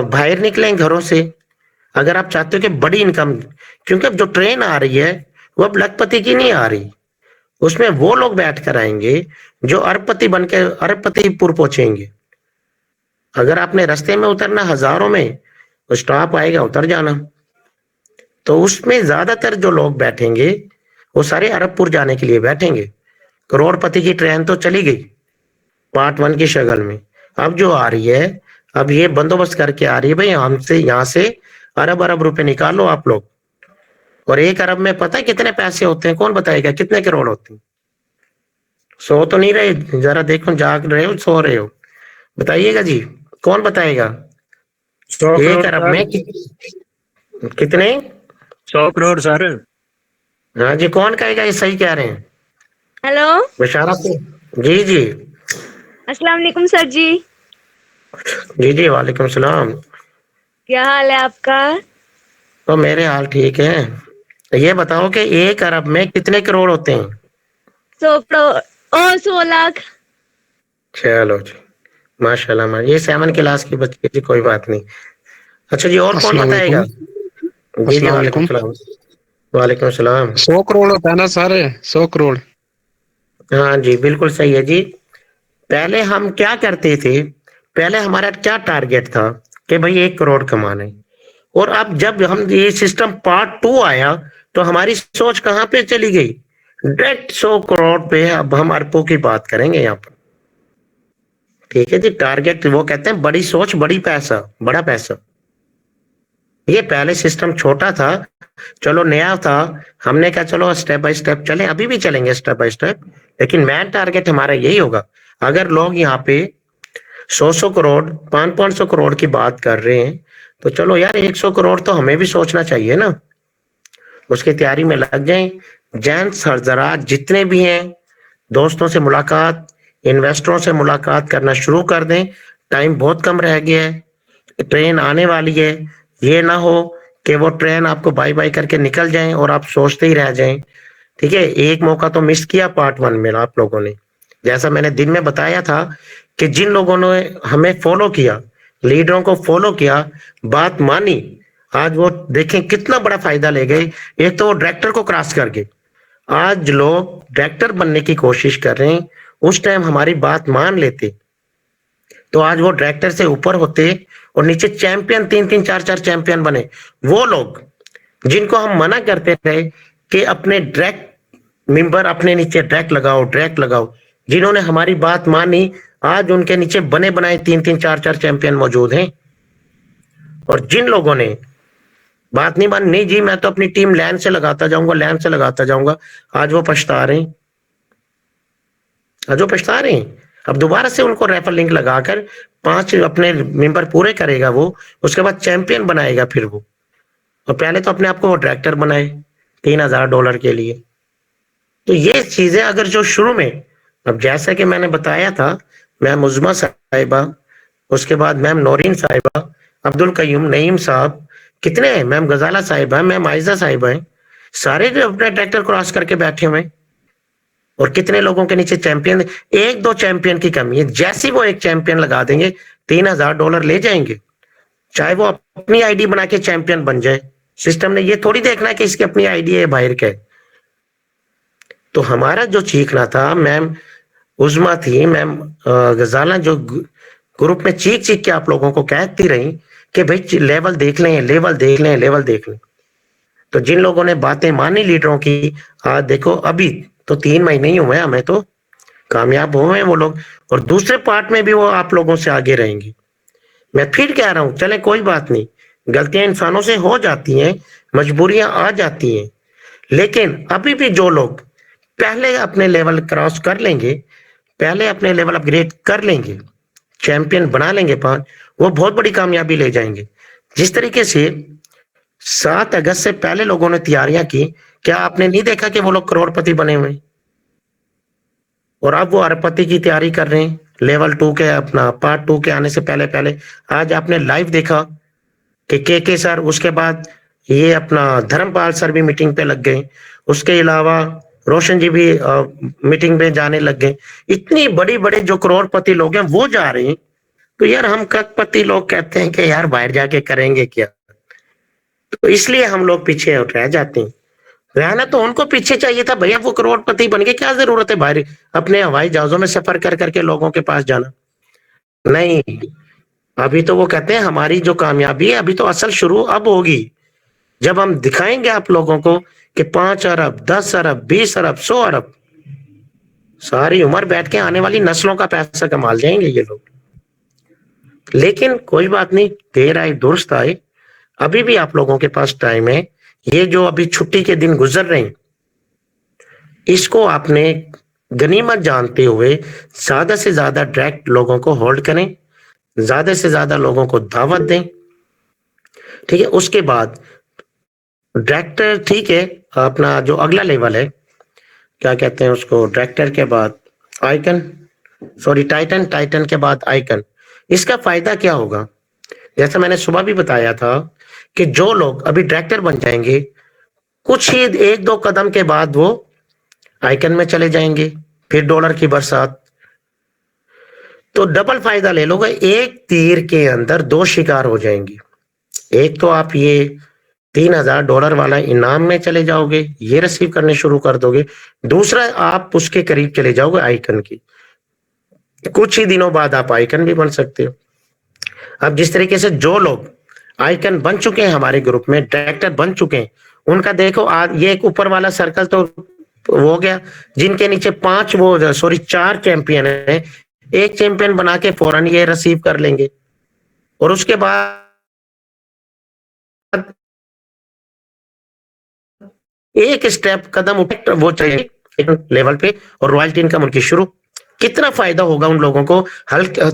बाहर निकलें घरों से। अगर आप चाहते हो कि बड़ी इनकम, क्योंकि अब जो ट्रेन आ रही है वो अब लखपति की नहीं आ रही, उसमें वो लोग बैठ कर आएंगे जो अरबपति बन के अरबपतिपुर पहुंचेंगे। अगर आपने रास्ते में उतरना हजारों में, स्टॉप आएगा उतर जाना। तो उसमें ज्यादातर जो लोग बैठेंगे वो सारे अरबपुर जाने के लिए बैठेंगे। करोड़पति की ट्रेन तो चली गई पार्ट वन की शक्ल में। अब जो आ रही है, अब ये बंदोबस्त करके आ रही है, भाई हमसे यहाँ से अरब अरब रुपए निकालो आप लोग। और एक अरब में पता है कितने पैसे होते हैं? कौन बताएगा कितने करोड़ होते हैं? सो तो नहीं रहे, जरा देखो, जाग रहे हो सो रहे हो? बताइएगा जी, कौन बताएगा? 100 करोड़ एक अरब सर। में कितने? 100 करोड़ सर। हाँ जी, कौन कहेगा? ये सही कह रहे हैं। हेलो, बशारत से। जी जी। अस्सलाम वालेकुम सर जी। जी जी, वालेकुम सलाम। क्या हाल है आपका? तो मेरे हाल ठीक है। ये बताओ कि एक अरब में कितने करोड़ होते हैं? 100 करोड़ और 100 लाख। चलो जी, माशाल्लाह ये 7 क्लास की बच्ची है जी, कोई बात नहीं। अच्छा जी, और कौन अस्सलाम बताएगा? वालेकुम। जी जी, अस्सलाम वालेकुम वालेकुम। सलाम। वालेकुम सलाम। 100 करोड़ होता है ना सारे? 100 करोड़। हाँ जी, बिल्कुल सही है जी। पहले हम क्या करते थे? पहले हमारा क्या टारगेट था कि भाई 1 करोड़ कमाना है। और अब जब हम ये सिस्टम पार्ट टू आया तो हमारी सोच कहाँ पे चली गई? डायरेक्ट 100 करोड़ पे अब हम अरबों की बात करेंगे यहाँ पर। ठीक है जी, टारगेट वो कहते हैं बड़ी सोच बड़ी पैसा, बड़ा पैसा। ये पहले सिस्टम छोटा था, चलो नया था, हमने कहा चलो स्टेप बाय स्टेप चलें, अभी भी चलेंगे स्टेप बाय स्टेप, लेकिन मेन टारगेट हमारा यही होगा। अगर लोग यहाँ पे 100 करोड़ 500 करोड़ की बात कर रहे हैं तो चलो यार 100 करोड़ तो हमें भी सोचना चाहिए ना। उसकी तैयारी में लग जाएं। जेंट्स हजरात जितने भी हैं, दोस्तों से मुलाकात, इन्वेस्टरों से मुलाकात करना शुरू कर दें। टाइम बहुत कम रह गया है, ट्रेन आने वाली है। ये ना हो कि वो ट्रेन आपको बाय बाय करके निकल जाए और आप सोचते ही रह जाएं। ठीक है, एक मौका तो मिस किया पार्ट वन में आप लोगों ने। जैसा मैंने दिन में बताया था कि जिन लोगों ने हमें फॉलो किया, लीडरों को फॉलो किया, बात मानी, आज वो देखें कितना बड़ा फायदा ले गए। एक तो वो डायरेक्टर को क्रॉस कर गए, आज लोग डायरेक्टर बनने की कोशिश कर रहे हैं। उस टाइम हमारी बात मान लेते तो आज वो डायरेक्टर से ऊपर होते और नीचे चैंपियन 3-3 4-4 चैंपियन बने। वो लोग जिनको हम मना करते थे कि अपने डायरेक्ट मेंबर अपने नीचे डायरेक्ट लगाओ, जिन्होंने हमारी बात मानी, आज उनके नीचे बने बनाए 3-3 4-4 चैंपियन मौजूद हैं। और जिन लोगों ने बात नहीं मानी, नहीं जी मैं तो अपनी टीम लैन से लगाता जाऊंगा, आज वो पछता रहे हैं। आज वो पछता रहे हैं। अब दोबारा से उनको रेफर लिंक लगाकर 5 अपने मेंबर पूरे करेगा वो, उसके बाद चैंपियन बनाएगा फिर वो। और पहले तो अपने आप को वो डायरेक्टर बनाए $3000 के लिए। तो ये चीजें अगर जो शुरू में, अब जैसा कि मैंने बताया था, मैम उज़्मा साहिबा, उसके बाद मैम नौरीन साहिबा, अब्दुल कयूम, नईम साहब, कितने हैं, मैम गजाला साहिबा, मैम आयजा साहिबा हैं, सारे जो अपना ट्रैक्टर क्रॉस करके बैठे हुए हैं। और कितने लोगों के नीचे चैंपियन, 1-2 चैंपियन की कमी है। जैसे वो एक चैंपियन लगा देंगे $3000 ले जाएंगे, चाहे वो अपनी आईडी बना के चैंपियन बन जाए। सिस्टम ने ये थोड़ी देखना है कि इसकी अपनी आईडी है बाहर के। तो हमारा जो चीखना था, मैम उज़्मा थी, मैम गजाला जो ग्रुप में चीख चीख के आप लोगों को कहती रही कि भाई लेवल देख लें, लेवल देख लें, लेवल देख लें। तो जिन लोगों ने बातें मानी लीडरों की, आज देखो अभी तो 3 महीने ही हुए, हमें तो कामयाब हुए हैं वो लोग। और दूसरे पार्ट में भी वो आप लोगों से आगे रहेंगे। मैं फिर कह रहा हूं, चले कोई बात नहीं, गलतियां इंसानों से हो जाती हैं, मजबूरियां आ जाती हैं, लेकिन अभी भी जो लोग पहले अपने लेवल क्रॉस कर लेंगे, पहले अपने लेवल अपग्रेड कर लेंगे, चैंपियन बना लेंगे 5, वो बहुत बड़ी कामयाबी ले जाएंगे। जिस तरीके से 7 अगस्त से पहले लोगों ने तैयारियां की, क्या आपने नहीं देखा कि वो लोग करोड़पति बने हुए? और अब वो अरबपति की तैयारी कर रहे हैं लेवल 2 के, अपना पार्ट 2 के आने से पहले पहले। आज आपने लाइव देखा कि के सर, उसके बाद ये अपना धर्मपाल सर भी मीटिंग पे लग गए, उसके अलावा रोशन जी भी मीटिंग में जाने लग गए। इतनी बड़ी बड़े जो करोड़पति लोग हैं वो जा रहे हैं, तो यार हम करोड़पति लोग कहते हैं कि यार बाहर जाके करेंगे क्या, तो इसलिए हम लोग पीछे रह जाते हैं। रहना तो उनको पीछे चाहिए था भैया, वो करोड़पति बन के क्या जरूरत है बाहर अपने हवाई जहाजों में सफर कर करके लोगों के पास जाना। नहीं, अभी तो वो कहते हैं हमारी जो कामयाबी है अभी तो असल शुरू अब होगी, जब हम दिखाएंगे आप लोगों को कि 5 अरब 10 अरब 20 अरब 100 अरब सारी उम्र बैठ के आने वाली नस्लों का पैसा कमा जाएंगे ये लोग। लेकिन कोई बात नहीं, देर आए दुरुस्त आए, अभी भी आप लोगों के पास टाइम है। ये जो अभी छुट्टी के दिन गुजर रहे हैं इसको आपने गनीमत जानते हुए ज्यादा से ज्यादा डायरेक्ट लोगों को होल्ड करें, ज्यादा से ज्यादा लोगों को दावत दें, ठीक है। उसके बाद डायरेक्टर, ठीक है, अपना जो अगला लेवल है क्या कहते हैं उसको, डायरेक्टर के बाद आइकन, सॉरी टाइटन, टाइटन के बाद आइकन। इसका फायदा क्या होगा, जैसा मैंने सुबह भी बताया था कि जो लोग अभी डायरेक्टर बन जाएंगे कुछ ही 1-2 कदम के बाद वो आइकन में चले जाएंगे, फिर डॉलर की बरसात। तो डबल फायदा ले लोगे, एक तीर के अंदर 2 शिकार हो जाएंगे। एक तो आप ये $3000 वाला इनाम में चले जाओगे, ये रिसीव करने शुरू कर दोगे। दूसरा, आप उसके करीब चले जाओगे आइकन की, कुछ ही दिनों बाद आप आइकन भी बन सकते हो। अब जिस तरीके से जो लोग आइकन बन चुके हैं हमारे ग्रुप में, डायरेक्टर बन चुके हैं, उनका देखो आज ये एक ऊपर वाला सर्कल तो हो गया, जिनके नीचे 4 चैंपियन है, एक चैंपियन बना के फौरन ये रिसीव कर लेंगे। और उसके बाद एक स्टेप कदम उठे वो चाहिए लेवल पे, और रॉयल्टी इनकम उनकी शुरू। कितना फायदा होगा उन लोगों को,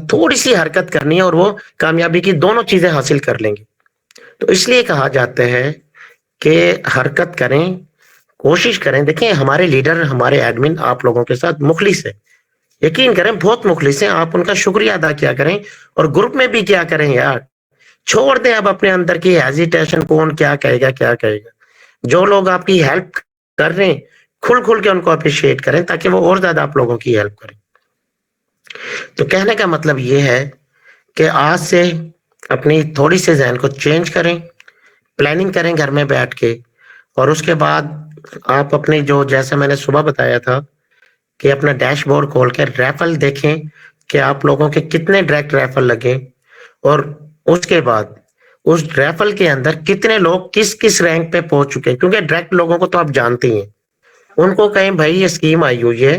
थोड़ी सी हरकत करनी है और वो कामयाबी की दोनों चीजें हासिल कर लेंगे। तो इसलिए कहा जाता है कि हरकत करें, कोशिश करें। देखें हमारे लीडर, हमारे एडमिन आप लोगों के साथ मुखलिस है, यकीन करें बहुत मुखलिस है। आप उनका शुक्रिया अदा किया करें और ग्रुप में भी क्या करें यार, छोड़ दें अब अपने अंदर की हेजिटेशन, कौन क्या कहेगा क्या कहेगा। जो लोग आपकी हेल्प कर रहे हैं खुल खुल के उनको अप्रिशिएट करें ताकि वो और ज्यादा आप लोगों की हेल्प करें। तो कहने का मतलब ये है कि आज से अपनी थोड़ी सी जहन को चेंज करें, प्लानिंग करें घर में बैठ के, और उसके बाद आप अपने जो, जैसे मैंने सुबह बताया था कि अपना डैशबोर्ड खोल के रैफल देखें कि आप लोगों के कितने डायरेक्ट रैफल लगे, और उसके बाद उस रैफल के अंदर कितने लोग किस किस रैंक पे पहुंच चुके हैं। क्योंकि डायरेक्ट लोगों को तो आप जानते ही हैं, उनको कहें भाई ये स्कीम आई हुई है,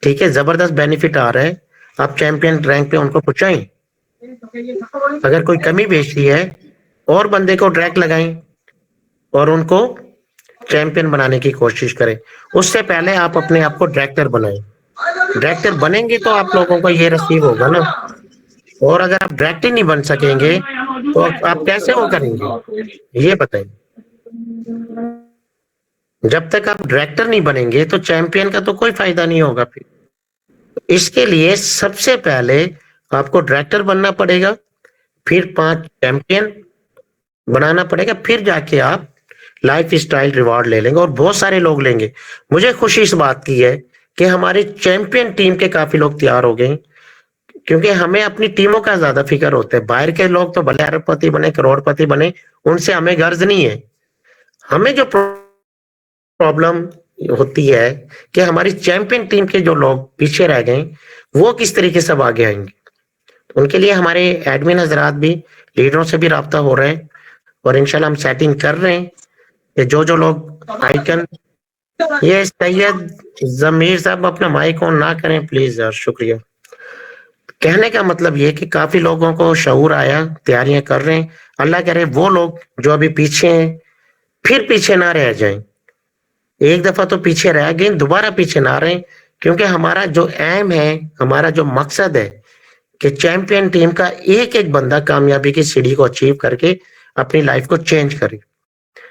ठीक है, जबरदस्त बेनिफिट आ रहा है, आप चैंपियन रैंक पे उनको पहुंचाएं। अगर कोई कमी बेचती है और बंदे को डायरेक्ट लगाएं और उनको चैंपियन बनाने की कोशिश करें। उससे पहले आप अपने आप को डायरेक्टर बनाएं। डायरेक्टर बनेंगे तो आप लोगों को ये रिसीव होगा ना, और अगर आप डायरेक्टर नहीं बन सकेंगे तो आप कैसे वो करेंगे ये बताएं। जब तक आप डायरेक्टर नहीं बनेंगे तो चैंपियन का तो कोई फायदा नहीं होगा। फिर इसके लिए सबसे पहले आपको डायरेक्टर बनना पड़ेगा, फिर 5 चैंपियन बनाना पड़ेगा, फिर जाके आप लाइफ स्टाइल रिवॉर्ड ले लेंगे और बहुत सारे लोग लेंगे। मुझे खुशी इस बात की है कि हमारे चैंपियन टीम के काफी लोग तैयार हो गए, क्योंकि हमें अपनी टीमों का ज्यादा फिक्र होता है। बाहर के लोग तो भले अरबपति बने, करोड़पति बने, उनसे हमें गर्ज नहीं है। हमें जो प्रॉब्लम होती है कि हमारी चैंपियन टीम के जो लोग पीछे रह गए वो किस तरीके से आगे आएंगे। तो उनके लिए हमारे एडमिन हजरात भी, लीडरों से भी राब्ता हो रहा है, और इंशाल्लाह हम सेटिंग कर रहे हैं कि जो जो लोग आइकन, ये सैयद जमीर साहब अपना माइक ऑन ना करें प्लीज यार, शुक्रिया। कहने का मतलब ये कि काफी लोगों को शऊर आया, तैयारियां कर रहे हैं। अल्लाह करे वो लोग जो अभी पीछे हैं फिर पीछे ना रह जाएं। एक दफा तो पीछे रह गए, दोबारा पीछे ना रहे, क्योंकि हमारा जो एम है, हमारा जो मकसद है कि चैंपियन टीम का एक एक बंदा कामयाबी की सीढ़ी को अचीव करके अपनी लाइफ को चेंज करे।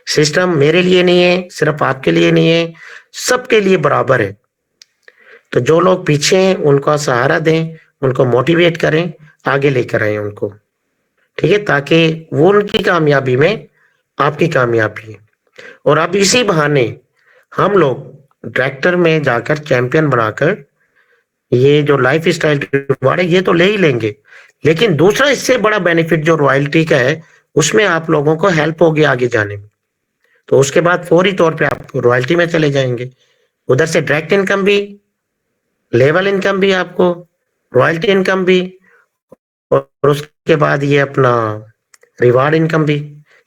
सिस्टम मेरे लिए नहीं है, सिर्फ आपके लिए नहीं है, सबके लिए बराबर है। तो जो लोग पीछे हैं उनको सहारा दें, उनको मोटिवेट करें, आगे लेकर आए उनको, ठीक है, ताकि वो उनकी कामयाबी में आपकी कामयाबी है। और अब इसी बहाने हम लोग डायरेक्टर में जाकर चैंपियन बनाकर ये जो लाइफ स्टाइल रिवॉर्ड है ये तो ले ही लेंगे, लेकिन दूसरा इससे बड़ा बेनिफिट जो रॉयल्टी का है उसमें आप लोगों को हेल्प होगी आगे जाने में। तो उसके बाद फौरी तौर पे आप रॉयल्टी में चले जाएंगे, उधर से डायरेक्ट इनकम भी, लेवल इनकम भी आपको, रॉयल्टी इनकम भी, और उसके बाद ये अपना रिवार्ड इनकम भी।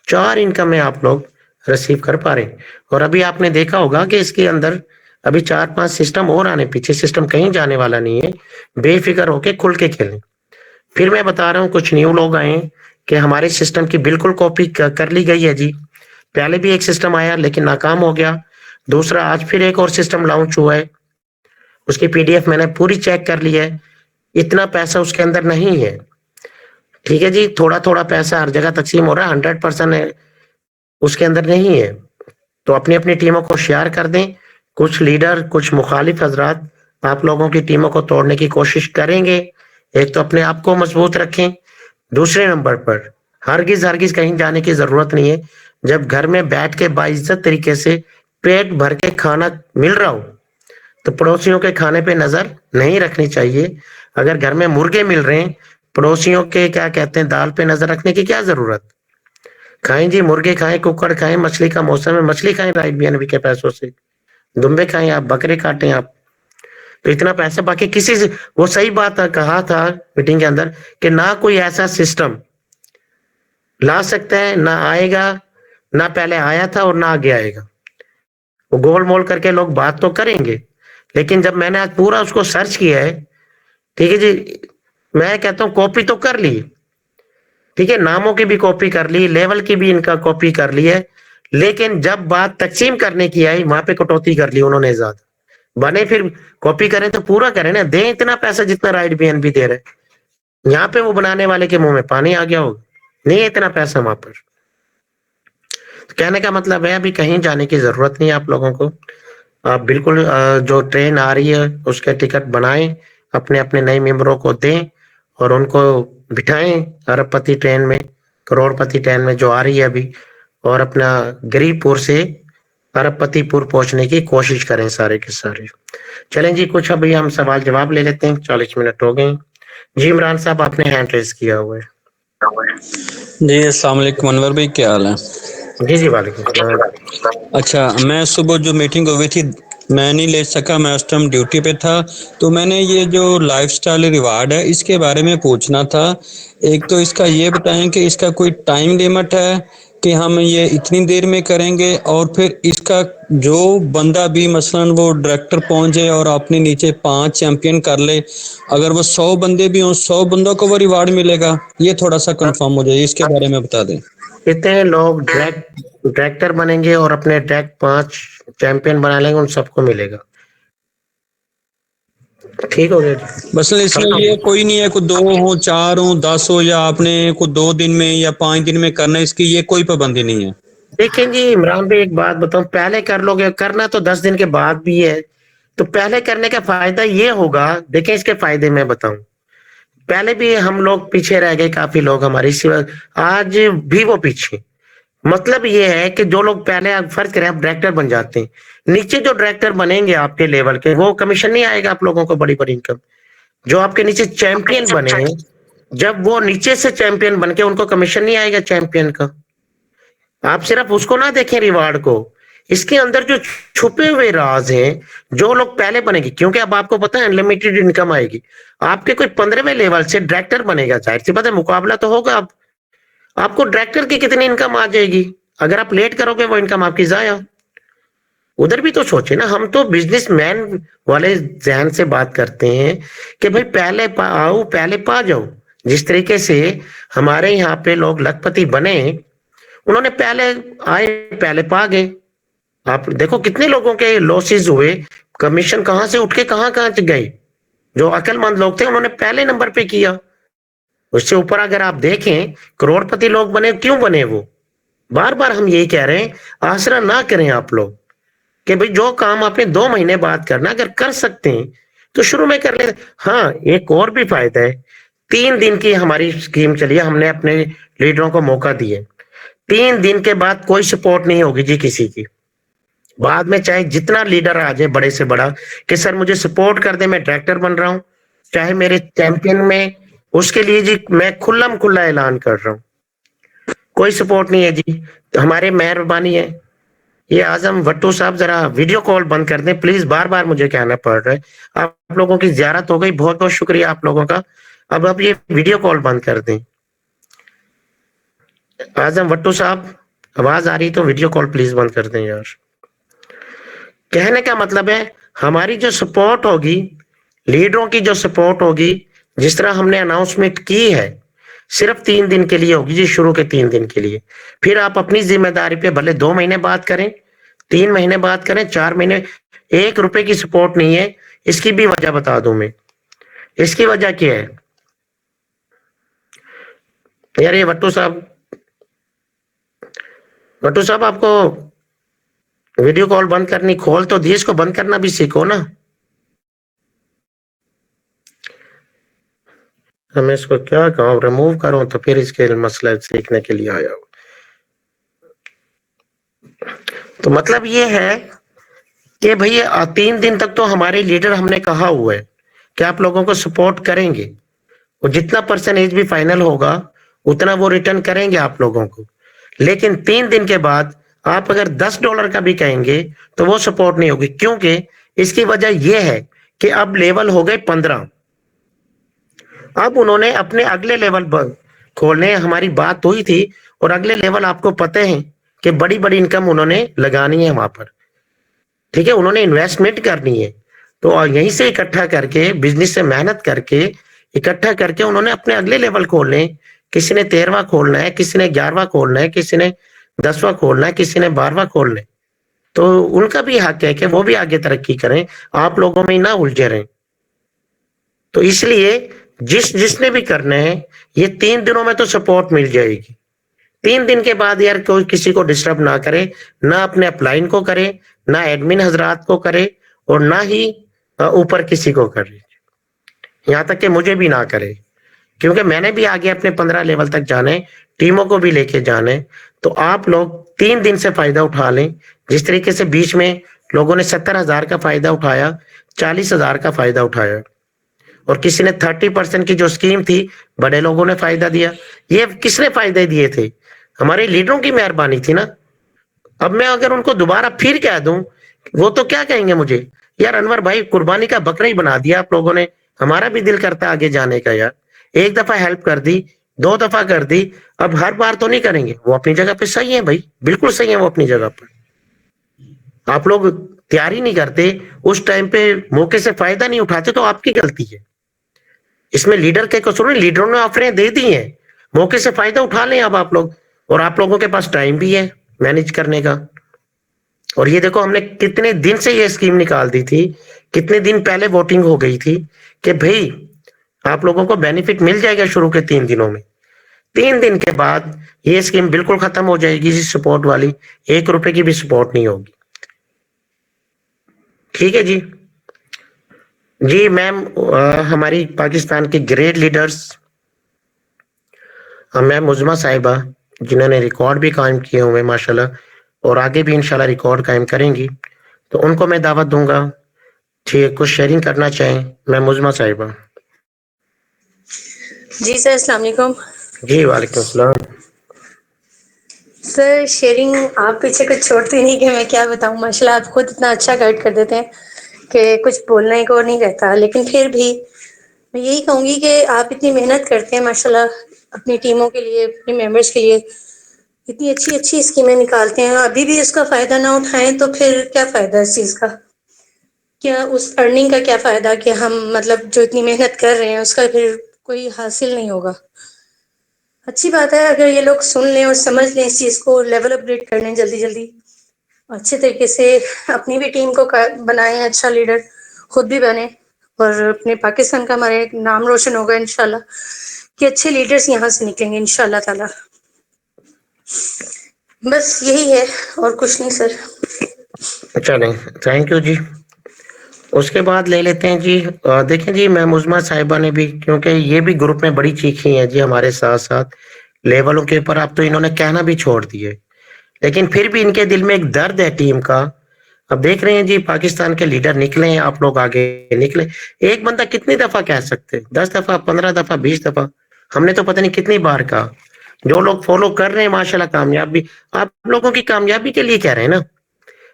4 इनकम में आप लोग रिसीव कर पा रहे हैं। और अभी आपने देखा होगा कि इसके अंदर अभी 4-5 सिस्टम और आने, पीछे सिस्टम कहीं जाने वाला नहीं है, बेफिक्र होके खुल के खेलें। फिर मैं बता रहा हूँ कुछ न्यू लोग आए कि हमारे सिस्टम की बिल्कुल कॉपी कर ली गई है जी। पहले भी एक सिस्टम आया लेकिन नाकाम हो गया, दूसरा आज फिर एक और सिस्टम लॉन्च हुआ है, उसकी पीडीएफ मैंने पूरी चेक कर ली है, इतना पैसा उसके अंदर नहीं है। ठीक है जी, थोड़ा थोड़ा पैसा हर जगह तकसीम हो रहा है, 100% उसके अंदर नहीं है। तो अपनी अपनी टीमों को शेयर कर दें। कुछ लीडर, कुछ मुखालिफ हजरात आप लोगों की टीमों को तोड़ने की कोशिश करेंगे। एक तो अपने आप को मजबूत रखें, दूसरे नंबर पर हरगिज हरगिज कहीं जाने की जरूरत नहीं है। जब घर में बैठ के बाइज्जत तरीके से पेट भर के खाना मिल रहा हो तो पड़ोसियों के खाने पे नजर नहीं रखनी चाहिए। अगर घर में मुर्गे मिल रहे हैं, पड़ोसियों के क्या कहते हैं दाल पे नजर रखने की क्या जरूरत। खाएं जी, मुर्गे खाएं, कुकड़ खाएं, मछली का मौसम है मछली खाएं राइट बीएनबी के पैसों से, दुम्बे खाएं आप, बकरे काटें आप। तो इतना पैसा बाकी किसी से, वो सही बात कहा था मीटिंग के अंदर कि ना कोई ऐसा सिस्टम ला सकता है, ना आएगा, ना पहले आया था और ना आगे आएगा। वो गोल मोल करके लोग बात तो करेंगे, लेकिन जब मैंने आज पूरा उसको सर्च किया है, ठीक है जी, मैं कहता हूँ कॉपी तो कर ली, ठीक है, नामों की भी कॉपी कर ली, लेवल की भी इनका कॉपी कर ली है, लेकिन जब बात तकसीम करने की आई वहां पे कटौती कर ली उन्होंने ज्यादा। बने फिर कॉपी करें तो पूरा करें ना, दें इतना पैसा जितना राइट बीएनबी दे रहे। यहाँ पे वो बनाने वाले के मुंह में पानी आ गया होगा, नहीं है इतना पैसा वहां पर। तो कहने का मतलब है अभी कहीं जाने की जरूरत नहीं है आप लोगों को। आप बिल्कुल जो ट्रेन आ रही है उसके टिकट बनाएं, अपने अपने नए मेंबरों को दें और उनको बिठाएं अरबपति ट्रेन में, करोड़पति ट्रेन में जो आ रही है अभी, और अपना गरीबपुर से अरबपतिपुर पहुंचने की कोशिश करें सारे के सारे। चलें जी, कुछ अभी हम सवाल जवाब ले लेते हैं, 40 मिनट हो गए जी। इमरान साहब आपने हैंड रेज किया हुआ है जी। अस्सलाम वालेकुम अनवर भाई, क्या हाल है? जी जी, वालेकुम सलाम। अच्छा, मैं सुबह जो मीटिंग हुई थी मैं नहीं ले सका, मैं उस टाइम ड्यूटी पे था। तो मैंने ये जो लाइफस्टाइल रिवार्ड है इसके बारे में पूछना था। एक तो इसका ये बताएं कि इसका कोई टाइम लिमिट है कि हम ये इतनी देर में करेंगे, और फिर इसका जो बंदा भी मसलन वो डायरेक्टर पहुंच जाए और अपने नीचे 5 चैंपियन कर ले, अगर वो 100 बंदे भी हों, 100 बंदों को वो रिवार्ड मिलेगा? ये थोड़ा सा कंफर्म हो जाए, इसके बारे में बता दें। कितने लोग डायरेक्टर बनेंगे और अपने डायरेक्ट 5 चैंपियन बना लेंगे, उन सबको मिलेगा। ठीक हो गया। बस इसमें ये कोई नहीं है कोई 2 हो, 4 हो, 10 हो, या आपने को 2 दिन में या 5 दिन में करना है, इसकी ये कोई पाबंदी नहीं है। देखिए जी इमरान भाई, एक बात बताऊं, पहले कर लोगे, करना तो 10 दिन के बाद भी है, तो पहले करने का फायदा ये होगा। देखिए इसके फायदे मैं बताऊं, पहले भी हम लोग पीछे रह गए, काफी लोग हमारी सिवा, आज भी वो पीछे। मतलब ये है कि जो लोग पहले आप फर्ज करें आप डायरेक्टर बन जाते हैं, नीचे जो डायरेक्टर बनेंगे आपके लेवल के, वो कमीशन नहीं आएगा आप लोगों को बड़ी बड़ी इनकम। जो आपके नीचे चैंपियन बने हैं, जब वो नीचे से चैंपियन बन के, उनको कमीशन नहीं आएगा चैंपियन का। आप सिर्फ उसको ना देखें रिवार्ड को, इसके अंदर जो छुपे हुए राज हैं, जो लोग पहले बनेंगे, क्योंकि अब आपको पता है अनलिमिटेड इनकम आएगी। आपके कोई 15वें लेवल से डायरेक्टर बनेगा, जाहिर सी बात है मुकाबला तो होगा। अब आपको डायरेक्टर की कितनी इनकम आ जाएगी, अगर आप लेट करोगे वो इनकम आपकी जाया। उधर भी तो सोचे ना, हम तो बिजनेसमैन वाले जहन से बात करते हैं कि भाई पहले आओ पहले पा जाओ। जिस तरीके से हमारे यहाँ पे लोग लखपति बने, उन्होंने पहले आए पहले पा गए। आप देखो कितने लोगों के लॉसेस हुए, कमीशन कहां से उठ के कहां कहां गए। जो अक्लमंद लोग थे उन्होंने पहले नंबर पे किया। उससे ऊपर अगर आप देखें करोड़पति लोग बने, क्यों बने वो? बार बार हम यही कह रहे हैं, आसरा ना करें आप लोग कि भाई जो काम आपने 2 महीने बाद करना, अगर कर सकते हैं तो शुरू में कर ले। हाँ, एक और भी फायदा है, 3 दिन की हमारी स्कीम चली है, हमने अपने लीडरों को मौका दिए। 3 दिन के बाद कोई सपोर्ट नहीं होगी जी किसी की, बाद में चाहे जितना लीडर आ जाए बड़े से बड़ा कि सर मुझे सपोर्ट कर दे, मैं डायरेक्टर बन रहा हूँ, चाहे मेरे चैंपियन में, उसके लिए जी मैं खुल्लम खुल्ला ऐलान कर रहा हूँ, कोई सपोर्ट नहीं है जी। तो हमारे मेहरबानी है, ये आजम भट्टू साहब जरा वीडियो कॉल बंद कर दें प्लीज, बार बार मुझे कहना पड़ रहा है। आप लोगों की ज़ियारत हो गई, बहुत बहुत शुक्रिया आप लोगों का। अब ये वीडियो कॉल बंद कर दें। आजम भट्टू साहब आवाज आ रही तो वीडियो कॉल प्लीज बंद कर दें यार। कहने का मतलब है हमारी जो सपोर्ट होगी, लीडरों की जो सपोर्ट होगी, जिस तरह हमने अनाउंसमेंट की है, सिर्फ 3 दिन के लिए होगी जी, शुरू के 3 दिन के लिए। फिर आप अपनी जिम्मेदारी पे भले 2 महीने बात करें, 3 महीने बात करें, 4 महीने, 1 रुपए की सपोर्ट नहीं है। इसकी भी वजह बता दूं मैं, इसकी वजह क्या है यार। ये भट्टू साहब आपको वीडियो कॉल बंद करनी, खोल तो दी, इसको बंद करना भी सीखो ना। मैं इसको क्या कहूँ, रिमूव करूं तो फिर इसके मसला सीखने के लिए आया हूं। तो मतलब ये है कि भैया 3 दिन तक तो हमारे लीडर हमने कहा हुआ है कि आप लोगों को सपोर्ट करेंगे, और जितना परसेंटेज भी फाइनल होगा उतना वो रिटर्न करेंगे आप लोगों को। लेकिन 3 दिन के बाद आप अगर $10 का भी कहेंगे तो वो सपोर्ट नहीं होगी, क्योंकि इसकी वजह यह है कि अब लेवल हो गए 15। अब उन्होंने अपने अगले लेवल खोलने, हमारी बात हुई थी, और अगले लेवल आपको पता है कि बड़ी बड़ी इनकम उन्होंने लगानी है वहां पर, ठीक है, उन्होंने इन्वेस्टमेंट करनी है। तो यहीं से इकट्ठा करके, बिजनेस से मेहनत करके इकट्ठा करके उन्होंने अपने अगले लेवल खोलने। किसी ने 13वां खोलना है, किसी ने 11वां खोलना है, किसी ने 10वां खोलना है, किसी ने 12वां खोलना है। तो उनका भी हक है कि वो भी आगे तरक्की करें, आप लोगों में ना उलझे रहें। तो इसलिए जिसने भी करना है, ये 3 दिनों में तो सपोर्ट मिल जाएगी। 3 दिन के बाद यार कोई किसी को डिस्टर्ब ना करे, ना अपने अपलाइन को करे, ना एडमिन हजरात को करे, और ना ही ऊपर किसी को करे, यहाँ तक कि मुझे भी ना करे, क्योंकि मैंने भी आगे अपने 15 लेवल तक जाने, टीमों को भी लेके जाने। तो आप लोग 3 दिन से फायदा उठा लें। जिस तरीके से बीच में लोगों ने 70,000 का फायदा उठाया, 40,000 का फायदा उठाया, और किसी ने 30% की जो स्कीम थी, बड़े लोगों ने फायदा दिया। ये किसने फायदे दिए थे? हमारे लीडरों की मेहरबानी थी ना। अब मैं अगर उनको दोबारा फिर कह दूं, वो तो क्या कहेंगे मुझे, यार अनवर भाई कुर्बानी का बकरा ही बना दिया आप लोगों ने, हमारा भी दिल करता है आगे जाने का यार। 1 दफा हेल्प कर दी, 2 दफा कर दी, अब हर बार तो नहीं करेंगे। वो अपनी जगह पे सही है भाई, बिल्कुल सही है वो अपनी जगह पर। आप लोग तैयारी नहीं करते, उस टाइम पे मौके से फायदा नहीं उठाते, तो आपकी गलती है। इसमें लीडर के कसूर नहीं, लीडरों ने ऑफरें दे दी हैं, मौके से फायदा उठा लें अब आप लोग, और आप लोगों के पास टाइम भी है मैनेज करने का। और ये देखो हमने कितने दिन से ये स्कीम निकाल दी थी, कितने दिन पहले वोटिंग हो गई थी कि भाई आप लोगों को बेनिफिट मिल जाएगा शुरू के 3 दिनों में। 3 दिन के बाद ये स्कीम बिल्कुल खत्म हो जाएगी जी, सपोर्ट वाली 1 रुपए की भी सपोर्ट नहीं होगी। ठीक है जी। जी मैम, हमारी पाकिस्तान के ग्रेट लीडर्स मैम मुज़मा साहिबा, जिन्होंने रिकॉर्ड भी कायम किए हुए माशाल्लाह, और आगे भी इंशाल्लाह रिकॉर्ड कायम करेंगी, तो उनको मैं दावत दूंगा। ठीक है, कुछ शेयरिंग करना चाहें मैम मुज़मा साहिबा? जी सर, अस्सलाम वालेकुम। जी वालेकुम सलाम। सर शेयरिंग आप पीछे कुछ छोड़ते नहीं कि मैं क्या बताऊं, माशाल्लाह आप खुद इतना अच्छा गाइड कर देते हैं कि कुछ बोलने को नहीं रहता। लेकिन फिर भी मैं यही कहूंगी कि आप इतनी मेहनत करते हैं माशाल्लाह अपनी टीमों के लिए, अपने मेंबर्स के लिए, इतनी अच्छी अच्छी स्कीमें निकालते हैं, अभी भी इसका फायदा ना उठाएं तो फिर क्या फायदा इस चीज का? क्या उस अर्निंग का क्या फायदा कि हम मतलब जो इतनी मेहनत कर रहे हैं उसका फिर कोई हासिल नहीं होगा। अच्छी बात है अगर ये लोग सुन लें और समझ लें इस चीज को, लेवल अपग्रेड कर लें जल्दी जल्दी, अच्छे तरीके से अपनी भी टीम को बनाएं, अच्छा लीडर खुद भी बने, और अपने पाकिस्तान का हमारे नाम रोशन होगा इंशाल्लाह कि अच्छे लीडर्स यहाँ से निकलेंगे इंशाल्लाह ताला। बस यही है और कुछ नहीं सर। चलें, थैंक यू जी। उसके बाद ले लेते हैं जी, देखें जी मैम मुज़मा साहिबा ने भी, क्योंकि ये भी ग्रुप में बड़ी चीखी है जी हमारे साथ साथ लेवलों के ऊपर। अब तो इन्होंने कहना भी छोड़ दिए, लेकिन फिर भी इनके दिल में एक दर्द है टीम का। अब देख रहे हैं जी, पाकिस्तान के लीडर निकले हैं, आप लोग आगे निकले। एक बंदा कितनी दफा कह सकते हैं? 10 दफा, 15 दफा, 20 दफा? हमने तो पता नहीं कितनी बार कहा। जो लोग फॉलो कर रहे हैं माशाल्लाह कामयाबी, आप लोगों की कामयाबी के लिए कह रहे हैं ना।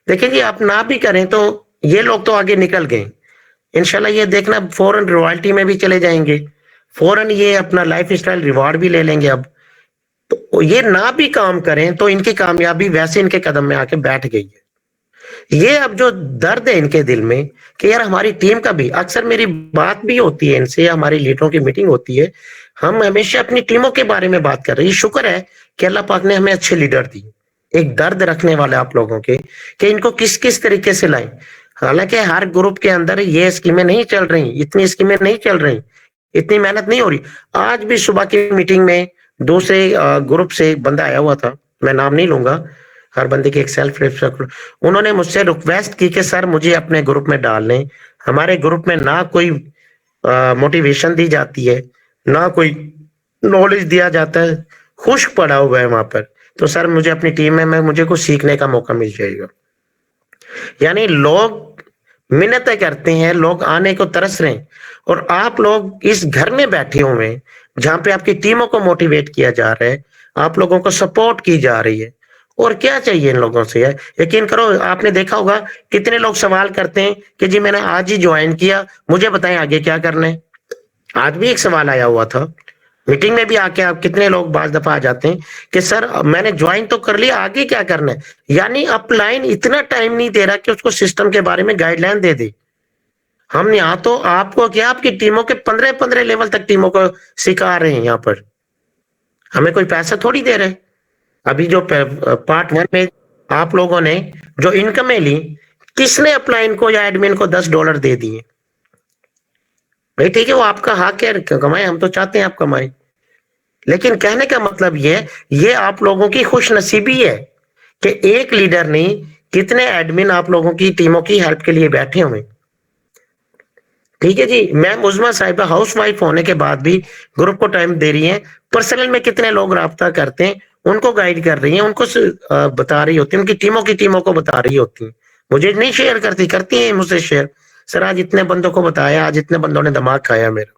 देखिए जी, आप ना भी करें तो ये लोग तो आगे निकल गए। इंशाल्लाह ये देखना फौरन रॉयल्टी में भी चले जाएंगे, फौरन ये अपना लाइफ स्टाइल रिवॉर्ड भी ले लेंगे। अब तो ये ना भी काम करें तो इनकी कामयाबी वैसे इनके कदम में आके बैठ गई है। ये अब जो दर्द है इनके दिल में कि यार हमारी टीम का भी, अक्सर मेरी बात भी होती है इनसे, हमारी लीडरों की मीटिंग होती है, हम हमेशा अपनी टीमों के बारे में बात कर रहे हैं। शुक्र है कि अल्लाह पाक ने हमें अच्छे लीडर दिए, एक दर्द रखने वाले आप लोगों के, कि इनको किस किस तरीके से लाएं। हालांकि हर ग्रुप के अंदर ये स्कीमें नहीं चल रही, इतनी स्कीमें नहीं चल रही, इतनी मेहनत नहीं हो रही। आज भी सुबह की मीटिंग में दूसरे ग्रुप से एक बंदा आया हुआ था, मैं नाम नहीं लूंगा, हर बंदे की एक सेल्फ रिस्पेक्ट। उन्होंने मुझसे रिक्वेस्ट की कि सर मुझे अपने ग्रुप में डाल लें। हमारे ग्रुप में ना कोई मोटिवेशन दी जाती है, ना कोई नॉलेज दिया जाता है, खुश्क पड़ा हुआ है वहां पर। तो सर मुझे अपनी टीम में मुझे कुछ सीखने का मौका मिल जाएगा। यानी लोग मिन्नतें करते हैं, लोग आने को तरस रहे हैं, और आप लोग इस घर में बैठे हुए हैं जहां पे आपकी टीमों को मोटिवेट किया जा रहा है, आप लोगों को सपोर्ट की जा रही है। और क्या चाहिए इन लोगों से? यार यकीन करो, आपने देखा होगा कितने लोग सवाल करते हैं कि जी मैंने आज ही ज्वाइन किया, मुझे बताएं आगे क्या करना है। आज भी एक सवाल आया हुआ था मीटिंग में भी आके, आप कितने लोग बाज दफा आ जाते हैं कि सर मैंने ज्वाइन तो कर लिया, आगे क्या करना है। यानी अपलाइन इतना टाइम नहीं दे रहा कि उसको सिस्टम के बारे में गाइडलाइन दे दे। हम यहाँ तो आपको क्या, आपकी टीमों के 15-15 लेवल तक टीमों को सिखा रहे हैं यहाँ पर, हमें कोई पैसा थोड़ी दे रहे। अभी जो पार्ट 1 में आप लोगों ने जो इनकमें ली, किसने अपलाइन को या एडमिन को $10 दे दिए? भाई ठीक है, वो आपका हक है, कमाए, हम तो चाहते हैं आप कमाए, लेकिन कहने का मतलब ये आप लोगों की खुश नसीबी है कि एक लीडर नहीं, कितने एडमिन आप लोगों की टीमों की हेल्प के लिए बैठे हुए। ठीक है जी, मैम उज़मा साहिबा हाउस वाइफ होने के बाद भी ग्रुप को टाइम दे रही हैं, पर्सनल में कितने लोग राब्ता करते हैं, उनको गाइड कर रही हैं, उनको बता रही होती है, उनकी टीमों को बता रही होती है। मुझे नहीं शेयर करती हैं मुझसे शेयर, सर आज इतने बंदों को बताया, आज इतने बंदों ने दिमाग खाया मेरा।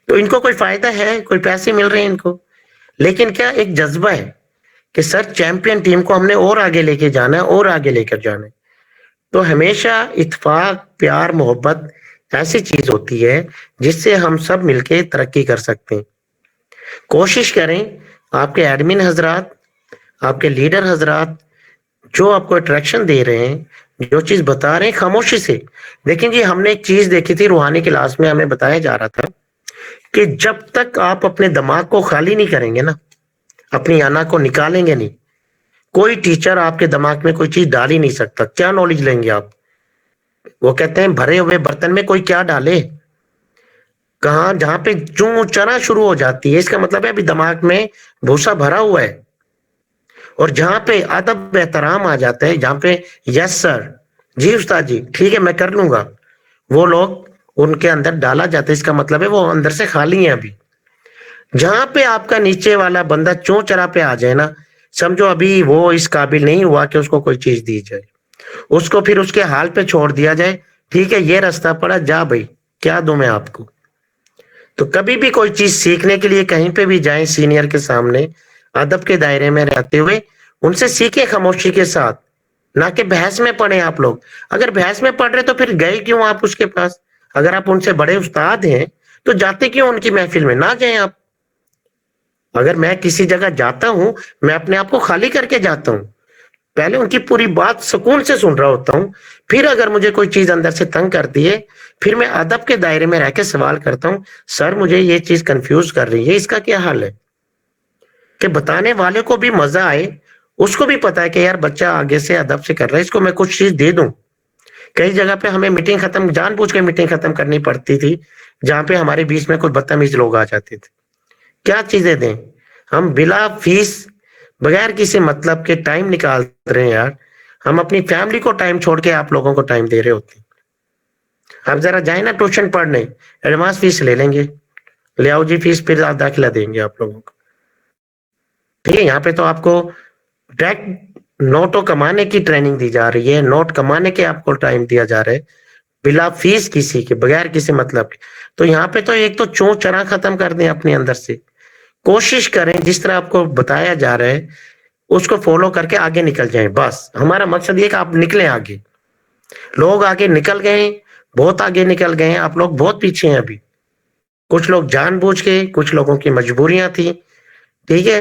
तो इनको कोई फायदा है, कोई पैसे मिल रहे हैं इनको, लेकिन क्या एक जज्बा है कि सर चैंपियन टीम को हमने और आगे लेके जाना है, और आगे लेकर जाना है। तो हमेशा इत्तेफाक, प्यार, मोहब्बत ऐसी चीज होती है जिससे हम सब मिलके तरक्की कर सकते हैं। कोशिश करें, आपके एडमिन हजरात, आपके लीडर हजरात जो आपको अट्रैक्शन दे रहे हैं, जो चीज बता रहे हैं, खामोशी से लेकिन जी हमने एक चीज देखी थी रूहानी क्लास में, हमें बताया जा रहा था कि जब तक आप अपने दिमाग को खाली नहीं करेंगे ना, अपनी आना को निकालेंगे नहीं, कोई टीचर आपके दिमाग में कोई चीज डाल ही नहीं सकता। क्या नॉलेज लेंगे आप? वो कहते हैं भरे हुए बर्तन में कोई क्या डाले, कहा जहां पे चू चना शुरू हो जाती है, इसका मतलब है अभी दिमाग में भूसा भरा हुआ है। और जहां पे अदब एहतराम आ जाता है, जहां पे यस सर, जी उस्ताद जी, ठीक है मैं कर लूंगा, वो लोग उनके अंदर डाला जाता है, इसका मतलब है वो अंदर से खाली है। अभी जहां पे आपका नीचे वाला बंदा चो चरा पे आ जाए ना, समझो अभी वो इस काबिल नहीं हुआ कि उसको कोई चीज दी जाए, उसको फिर उसके हाल पे छोड़ दिया जाए। ठीक है, ये रास्ता पड़ा, जा भाई क्या दूं मैं आपको। तो कभी भी कोई चीज सीखने के लिए कहीं पे भी जाएं, सीनियर के सामने अदब के दायरे में रहते हुए उनसे सीखे, खामोशी के साथ, ना कि बहस में पड़े आप लोग। अगर बहस में पढ़ रहे तो फिर गए क्यों आप उसके पास? अगर आप उनसे बड़े उस्ताद हैं तो जाते क्यों उनकी महफिल में? ना जाएं आप। अगर मैं किसी जगह जाता हूं, मैं अपने आप को खाली करके जाता हूं, पहले उनकी पूरी बात सुकून से सुन रहा होता हूं, फिर अगर मुझे कोई चीज अंदर से तंग करती है, फिर मैं अदब के दायरे में रह के सवाल करता हूं, सर मुझे ये चीज कंफ्यूज कर रही है, इसका क्या हल है? कि बताने वाले को भी मजा आए, उसको भी पता है कि यार बच्चा आगे से अदब से कर रहा है, इसको मैं कुछ चीज दे दूं। कई जगह पे हमें मीटिंग खत्म, जानबूझ के मीटिंग खत्म करनी पड़ती थी, जहां पे हमारे बीच में कुछ बदतमीज लोग आ जाते थे। क्या चीजें दें? हम बिला फीस, बगैर किसी मतलब के टाइम निकाल रहे हैं यार। हम अपनी फैमिली को टाइम छोड़ के आप लोगों को टाइम दे रहे होते हैं। आप जरा जाए ना ट्यूशन पढ़ने, एडवांस फीस ले लेंगे, ले आओ जी फीस, फिर दाखिला देंगे आप लोगों को। ठीक है, यहाँ पे तो आपको डायरेक्ट नोटों कमाने की ट्रेनिंग दी जा रही है, नोट कमाने के आपको टाइम दिया जा रहा है, बिना फीस किसी के, बगैर किसी मतलब के। तो यहाँ पे तो एक तो चों चरा खत्म कर दें अपने अंदर से। कोशिश करें जिस तरह आपको बताया जा रहा है, उसको फॉलो करके आगे निकल जाएं। बस हमारा मकसद ये कि आप निकलें आगे। लोग आगे निकल गए, बहुत आगे निकल गए हैं, आप लोग बहुत पीछे हैं अभी। कुछ लोग जानबूझ के, कुछ लोगों की मजबूरियां थी, ठीक है।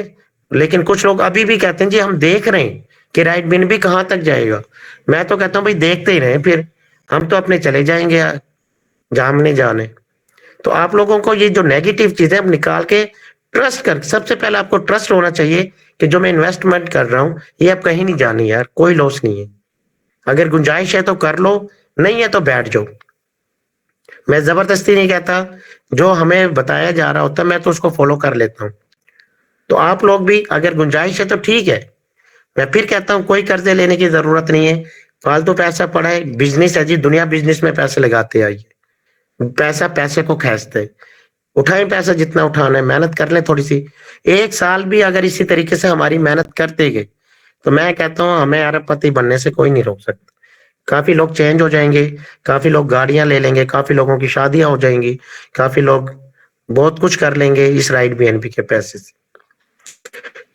लेकिन कुछ लोग अभी भी कहते हैं जी हम देख रहे हैं कि राइट बिन भी कहां तक जाएगा। मैं तो कहता हूं भाई देखते ही रहे, फिर हम तो अपने चले जाएंगे जहां हमने जाने। तो आप लोगों को ये जो नेगेटिव चीजें अब निकाल के ट्रस्ट कर, सबसे पहले आपको ट्रस्ट होना चाहिए कि जो मैं इन्वेस्टमेंट कर रहा हूं ये अब कहीं नहीं जानी यार, कोई लॉस नहीं है। अगर गुंजाइश है तो कर लो, नहीं है तो बैठ जाओ। मैं जबरदस्ती नहीं कहता, जो हमें बताया जा रहा होता है मैं तो उसको फॉलो कर लेता हूँ। तो आप लोग भी अगर गुंजाइश है तो ठीक है। मैं फिर कहता हूँ कोई कर्जे लेने की जरूरत नहीं है, फालतू पैसा पड़ा है, बिजनेस है जी, दुनिया बिजनेस में पैसे लगाते आइए, पैसा पैसे को खींचते, उठाएं पैसा जितना उठाना है, मेहनत कर ले थोड़ी सी। एक साल भी अगर इसी तरीके से हमारी मेहनत करते गए तो मैं कहता हूँ हमें अरबपति बनने से कोई नहीं रोक सकता। काफी लोग चेंज हो जाएंगे, काफी लोग गाड़ियां ले लेंगे, काफी लोगों की शादियां हो जाएंगी, काफी लोग बहुत कुछ कर लेंगे इस राइट बीएनबी के पैसे से।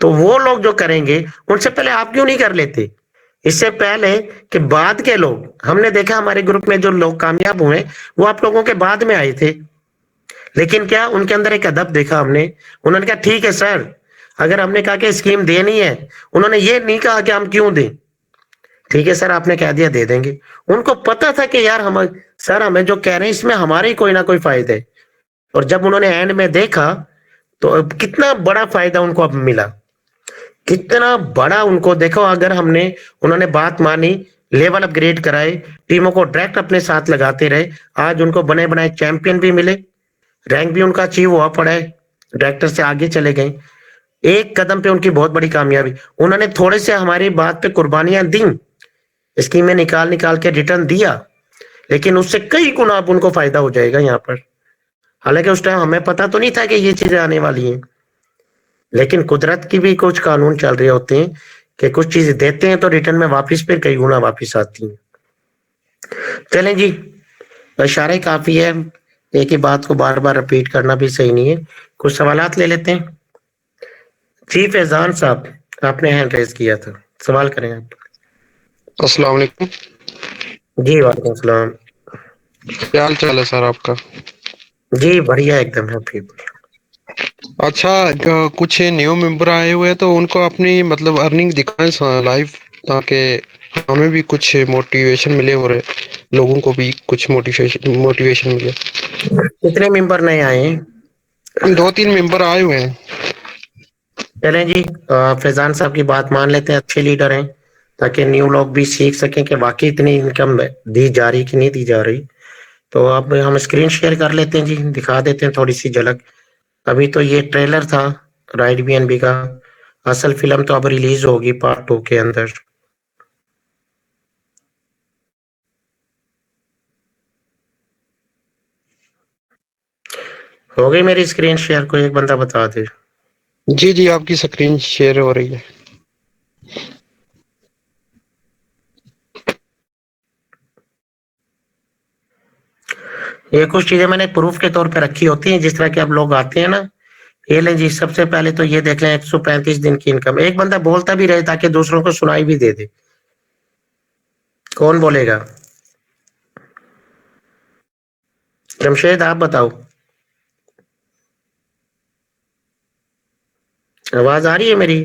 तो वो लोग जो करेंगे उनसे पहले आप क्यों नहीं कर लेते? इससे पहले कि बाद के लोग, हमने देखा हमारे ग्रुप में जो लोग कामयाब हुए वो आप लोगों के बाद में आए थे, लेकिन क्या उनके अंदर एक अदब देखा हमने। उन्होंने कहा ठीक है सर, अगर हमने कहा कि स्कीम देनी है, उन्होंने ये नहीं कहा कि हम क्यों दें, ठीक है सर आपने कह दिया दे देंगे। उनको पता था कि यार हम सर हमें जो कह रहे हैं इसमें हमारे ही कोई ना कोई फायदा है। और जब उन्होंने एंड में देखा तो अब कितना बड़ा फायदा उनको अब मिला, कितना बड़ा उनको देखो। अगर हमने, उन्होंने बात मानी, लेवल अपग्रेड कराए, टीमों को डायरेक्ट अपने साथ लगाते रहे, आज उनको बने बनाए चैंपियन भी मिले, रैंक भी उनका अचीव हुआ पड़ा है, डायरेक्टर से आगे चले गए। एक कदम पे उनकी बहुत बड़ी कामयाबी। उन्होंने थोड़े से हमारी बात पे कुर्बानियां दी, स्कीमें निकाल निकाल के रिटर्न दिया, लेकिन उससे कई गुना अब उनको फायदा हो जाएगा यहाँ पर। हालांकि उस टाइम हमें पता तो नहीं था कि ये चीजें आने वाली हैं, लेकिन कुदरत की भी कुछ कानून चल रहे होते हैं कि कुछ चीजें देते हैं तो रिटर्न में वापस फिर कई गुना वापस आती हैं। चलें जी, इशारे काफी है, एक ही बात को बार बार रिपीट करना भी सही नहीं है। कुछ सवालात ले लेते हैं। जी फैजान साहब, आपने हैंड रेज किया था, सवाल करें आप। अस्सलाम वालेकुम। जी वालेकुम सलाम। क्या हाल चाल है सर आपका? जी बढ़िया, एकदम हैप्पी। अच्छा, कुछ न्यू मेंबर आए हुए हैं तो उनको अपनी मतलब अर्निंग दिखाएं लाइव, ताकि हमें भी कुछ मोटिवेशन मिले और लोगों को भी कुछ मोटिवेशन मिले। कितने मेंबर नए आए हैं? 2-3 मेंबर आए हुए हैं। चलें जी, फैजान साहब की बात मान लेते हैं, अच्छे लीडर हैं, ताकि न्यू लोग भी सीख सकें कि वाकई इतनी इनकम दी जा रही कि नहीं दी जा रही। तो अब हम स्क्रीन शेयर कर लेते हैं जी, दिखा देते हैं थोड़ी सी झलक। अभी तो ये ट्रेलर था राइट बीएनबी का, असल फिल्म तो अब रिलीज होगी पार्ट 2 के अंदर। हो गई मेरी स्क्रीन शेयर? कोई एक बंदा बता दे। जी जी, आपकी स्क्रीन शेयर हो रही है। ये कुछ चीजें मैंने प्रूफ के तौर पे रखी होती हैं, जिस तरह के अब लोग आते हैं ना। ये लें जी, सबसे पहले तो ये देख लें 135 दिन की इनकम। एक बंदा बोलता भी रहे ताकि दूसरों को सुनाई भी दे दे। कौन बोलेगा? जमशेद आप बताओ, आवाज आ रही है मेरी?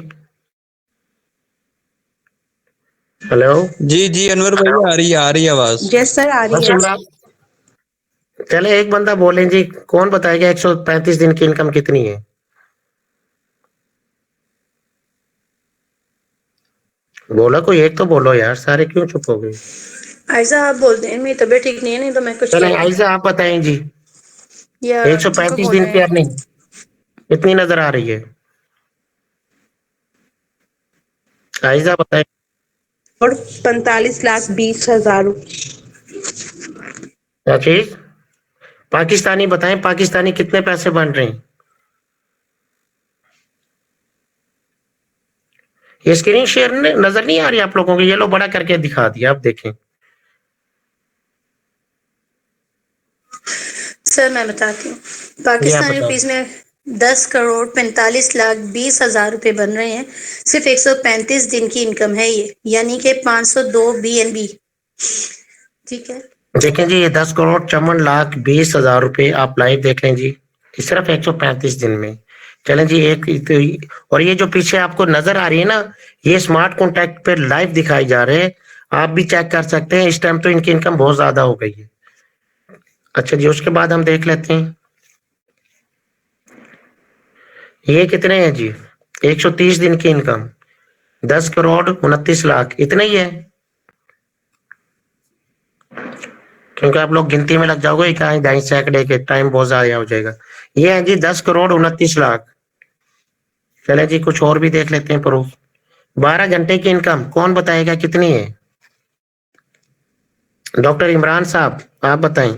हेलो जी जी अनवर भाई, आ रही है आवाज। यस सर, आ रही है। सुन रहा? चले एक बंदा बोले जी, कौन बताएगा 135 दिन की इनकम कितनी है? बोला कोई एक तो बोलो यार, सारे क्यों चुप हो गए? आयजा आप बोलते हैं, मेरी तबीयत ठीक नहीं है, नहीं तो मैं कुछ चले आयजा आप बताएं जी, यार 135 दिन की अर्निंग कितनी नजर आ रही है? आयजा बताएं। और 45,20,000। क्या चीज? पाकिस्तानी बताएं, पाकिस्तानी कितने पैसे बन रहे हैं? ये स्क्रीन शेयर नजर नहीं आ रही आप लोगों को? ये लो बड़ा करके दिखा दिया, आप देखें। सर मैं बताती हूँ, जी आप पाकिस्तानी बताओ। रुपीज में 10,45,20,000 रुपए बन रहे हैं। सिर्फ 135 दिन की इनकम है ये, यानी कि 502 BNB। ठीक है, देखें जी, ये 10,54,20,00,000 रुपए आप लाइव देख लें जी, सिर्फ 135 दिन में। चलें जी, एक और ये जो पीछे आपको नजर आ रही है ना, ये स्मार्ट कॉन्टैक्ट पे लाइव दिखाई जा रहे हैं, आप भी चेक कर सकते हैं। इस टाइम तो इनकी इनकम बहुत ज्यादा हो गई है। अच्छा जी, उसके बाद हम देख लेते हैं ये कितने हैं जी। 130 दिन की इनकम 10,29,00,000, इतना ही है, क्योंकि आप लोग गिनती में लग जाओगे, कहीं ढाई सैकड़े के टाइम बहुत ज्यादा हो जाएगा। ये है जी 10,29,00,000। चले जी, कुछ और भी देख लेते हैं प्रूफ। 12 घंटे की इनकम कौन बताएगा कितनी है? डॉक्टर इमरान साहब, आप बताएं।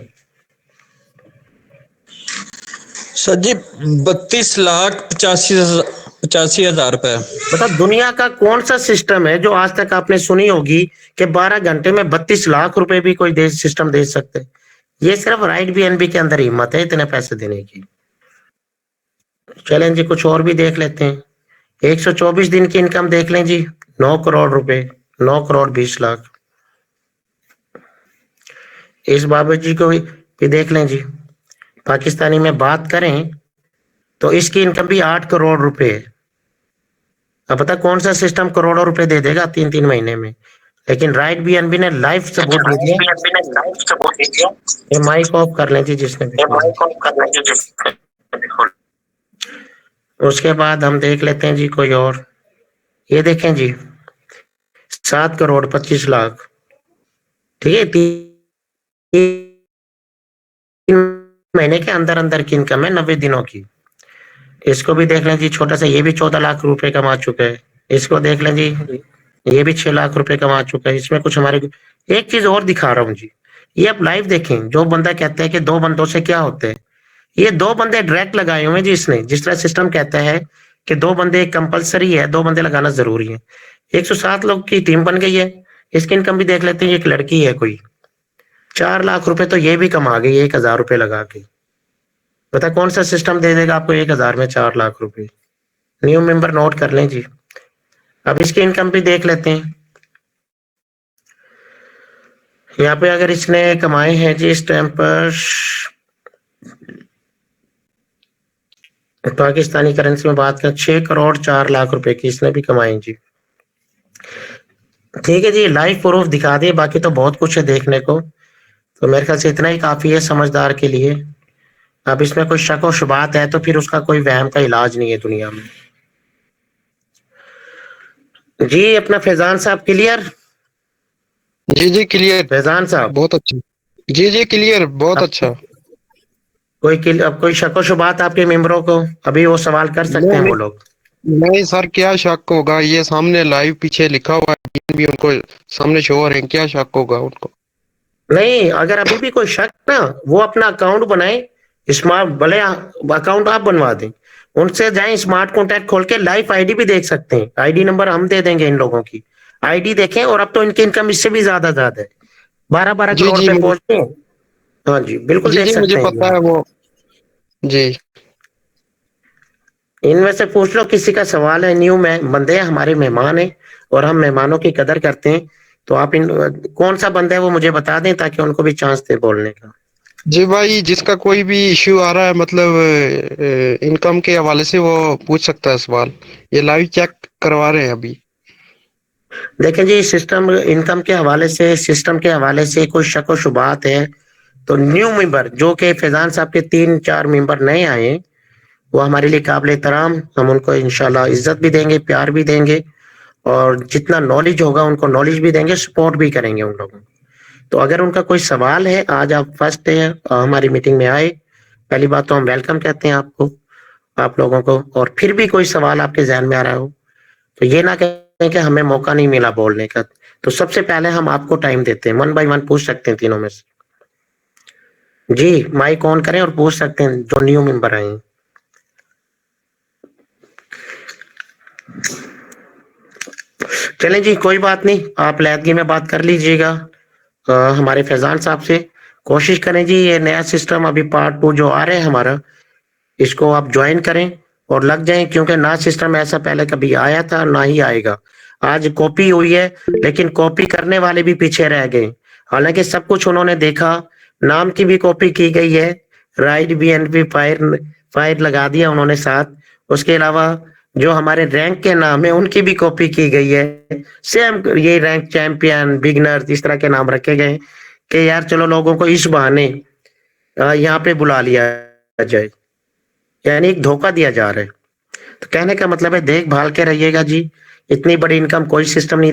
सर जी 32,85,85,000 रुपए। बता, दुनिया का कौन सा सिस्टम है जो आज तक आपने सुनी होगी कि 12 घंटे में 32 लाख रुपए भी कोई देश सिस्टम दे सकते? ये सिर्फ राइट बीएनबी के अंदर हिम्मत है इतने पैसे देने की। चलें जी, कुछ और भी देख लेते हैं। 124 दिन की इनकम देख लें जी, 9 करोड़ रुपए, 9,20,00,000। इस बाबा जी को भी देख लें जी। पाकिस्तानी में बात करें तो इसकी इनकम भी 8 करोड़ रुपए है। अब पता कौन सा सिस्टम करोड़ों रुपए दे देगा 3-3 महीने में? लेकिन राइट बीएनबी ने लाइव सबूत दे दिया। ये माइक ऑफ कर लें जी जिसने भी खोला। उसके बाद हम देख लेते हैं जी कोई और। ये देखें जी, 7,25,00,000, ठीक है, 3 महीने के अंदर अंदर की इनकम है, 90 दिनों की। इसको भी देख लें जी, छोटा सा, ये भी 14 लाख रुपए कमा चुका है। इसको देख लें जी, ये भी 6 लाख रुपए कमा चुका है। इसमें कुछ हमारे, एक चीज और दिखा रहा हूँ जी, ये आप लाइव देखें। जो बंदा कहता है कि 2 बंदों से क्या होते हैं, ये 2 बंदे डायरेक्ट लगाए हुए हैं जी इसने। जिस तरह सिस्टम कहता है कि 2 बंदे कंपलसरी है, 2 बंदे लगाना जरूरी है। 107 लोग की टीम बन गई है। इसकी इनकम भी देख लेते हैं। एक लड़की है कोई, 4 लाख रुपए तो ये भी कमा गई 1,000 रुपए लगा के। बता कौन सा सिस्टम दे देगा आपको 1,000 में 4 लाख रुपए? न्यू मेंबर नोट कर लें जी। अब इसकी इनकम भी देख लेते हैं। यहाँ पे अगर इसने कमाए हैं जी इस टाइम पर पाकिस्तानी करेंसी में बात करें, 6,04,00,000 रुपए की इसने भी कमाए जी। ठीक है जी, लाइव प्रूफ दिखा दिए, बाकी तो बहुत कुछ है देखने को। तो मेरे ख्याल से इतना ही काफी है समझदार के लिए। अब इसमें कोई शक और शुबात है तो फिर उसका कोई वहम का इलाज नहीं है दुनिया में जी। अपना फैजान साहब क्लियर? जी जी क्लियर, फैजान साहब, बहुत अच्छा। जी जी क्लियर, बहुत अब अच्छा। अब कोई शक और शुबात आपके मेंबरों को? अभी वो सवाल कर सकते हैं वो नहीं लोग। नहीं सर, क्या शक होगा, ये सामने लाइव पीछे लिखा हुआ है भी, उनको सामने शो हो रहे हैं, क्या शक होगा उनको? नहीं, अगर अभी भी कोई शक ना, वो अपना अकाउंट बनाए स्मार्ट, भले अकाउंट आप बनवा दें, उनसे जाएं, स्मार्ट कॉन्टैक्ट खोल के लाइव आईडी भी देख सकते हैं। आईडी नंबर हम दे देंगे इन लोगों की, आईडी देखें। और अब तो इनकी इनकम इससे भी ज्यादा है, 12-12 जी करोड़ जी पे मुझे, पहुंचते हैं। हाँ जी, बिल्कुल जी देख जी मुझे सकते हैं पता है ये। वो। जी इनमें से पूछ लो, किसी का सवाल है? न्यू बंदे हैं, हमारे मेहमान हैं और हम मेहमानों की कदर करते हैं। तो आप इन, कौन सा बंदा है वो मुझे बता दें ताकि उनको भी चांस दे बोलने का। जी भाई, जिसका कोई भी इश्यू आ रहा है, मतलब इनकम के हवाले से, वो पूछ सकता है सवाल। ये लाइव चेक करवा रहे हैं अभी। देखें जी, सिस्टम इनकम के हवाले से, सिस्टम के हवाले से कोई शक व शुबात है तो न्यू मेंबर, जो कि फैजान साहब के 3-4 मेंबर नए आए, वो हमारे लिए काबिल एहतराम। हम उनको इंशाल्लाह इज्जत भी देंगे, प्यार भी देंगे, और जितना नॉलेज होगा उनको नॉलेज भी देंगे, सपोर्ट भी करेंगे उन लोगों को। तो अगर उनका कोई सवाल है, आज आप फर्स्ट है हमारी मीटिंग में आए, पहली बात तो हम वेलकम कहते हैं आपको, आप लोगों को। और फिर भी कोई सवाल आपके जहन में आ रहा हो तो ये ना कहें कि हमें मौका नहीं मिला बोलने का। तो सबसे पहले हम आपको टाइम देते हैं, 1 बाय 1 पूछ सकते हैं तीनों में से। जी, माइक ऑन करें और पूछ सकते हैं जो न्यू मेंबर आए हैं। चलें जी, कोई बात नहीं, आप लैदगी में बात कर लीजिएगा हमारे फैजान साहब से। कोशिश करें जी, ये नया सिस्टम अभी पार्ट 2 जो आ रहा है हमारा, इसको आप ज्वाइन करें और लग जाएं, क्योंकि नया सिस्टम ऐसा पहले कभी आया था ना ही आएगा। आज कॉपी हुई है, लेकिन कॉपी करने वाले भी पीछे रह गए। हालांकि सब कुछ उन्होंने देखा, नाम की भी कॉपी की गई है, राइट BNB फायर फायर लगा दिया उन्होंने साथ। उसके अलावा जो हमारे रैंक के नाम है उनकी भी कॉपी की गई है, सेम ये रैंक चैंपियन बिगनर इस तरह के नाम रखे गए कि यार चलो लोगों को इस बहाने यहाँ पे बुला लिया जाए, यानी एक धोखा दिया जा रहा है। तो कहने का मतलब है देखभाल के रहिएगा जी, इतनी बड़ी इनकम कोई सिस्टम नहीं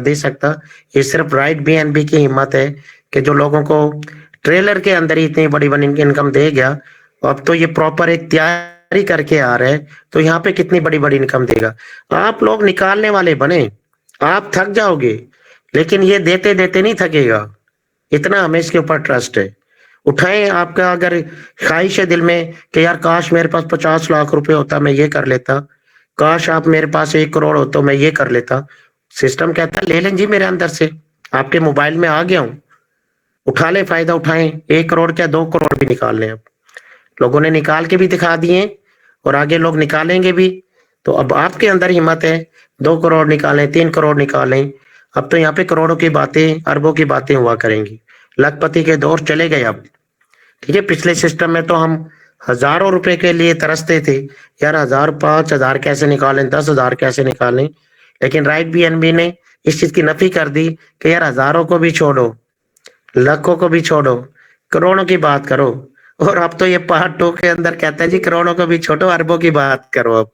दे सकता। ये सिर्फ राइट BNB की हिम्मत है कि जो लोगों को ट्रेलर के अंदर ही इतनी बड़ी बड़ी इनकम दे गया। अब तो ये प्रॉपर एक तैयारी करके आ रहा है, तो यहाँ पे कितनी बड़ी बड़ी इनकम देगा। आप लोग निकालने वाले बने, आप थक जाओगे, लेकिन ये देते देते नहीं थकेगा। इतना हमें इसके ऊपर ट्रस्ट है। उठाएं, आपका अगर ख्वाहिश है दिल में कि यार काश मेरे पास 50 लाख रुपए होता, मैं ये कर लेता, काश आप मेरे पास 1 करोड़ हो तो मैं ये कर लेता। सिस्टम कहता है ले लें जी, मेरे अंदर से आपके मोबाइल में आ गया हूं, उठा ले, फायदा उठाएं। 1 करोड़ क्या 2 करोड़ भी निकाल लें। अब लोगों ने निकाल के भी दिखा दिए और आगे लोग निकालेंगे भी। तो अब आपके अंदर हिम्मत है, 2 करोड़ निकालें, 3 करोड़ निकालें। अब तो यहाँ पे करोड़ों की बातें, अरबों की बातें हुआ करेंगी। लखपति के दौर चले गए अब, ठीक है। पिछले सिस्टम में तो हम हजारों रुपए के लिए तरसते थे, यार 1000 5000 कैसे निकालें, 10,000 कैसे निकालें। लेकिन राइट BNB ने इस चीज की नफी कर दी कि यार हजारों को भी छोड़ो, लाखों को भी छोड़ो, करोड़ों की बात करो। और अब तो ये पार्ट 2 के अंदर कहता है जी करोड़ों को भी छोड़ो, अरबों की बात करो। अब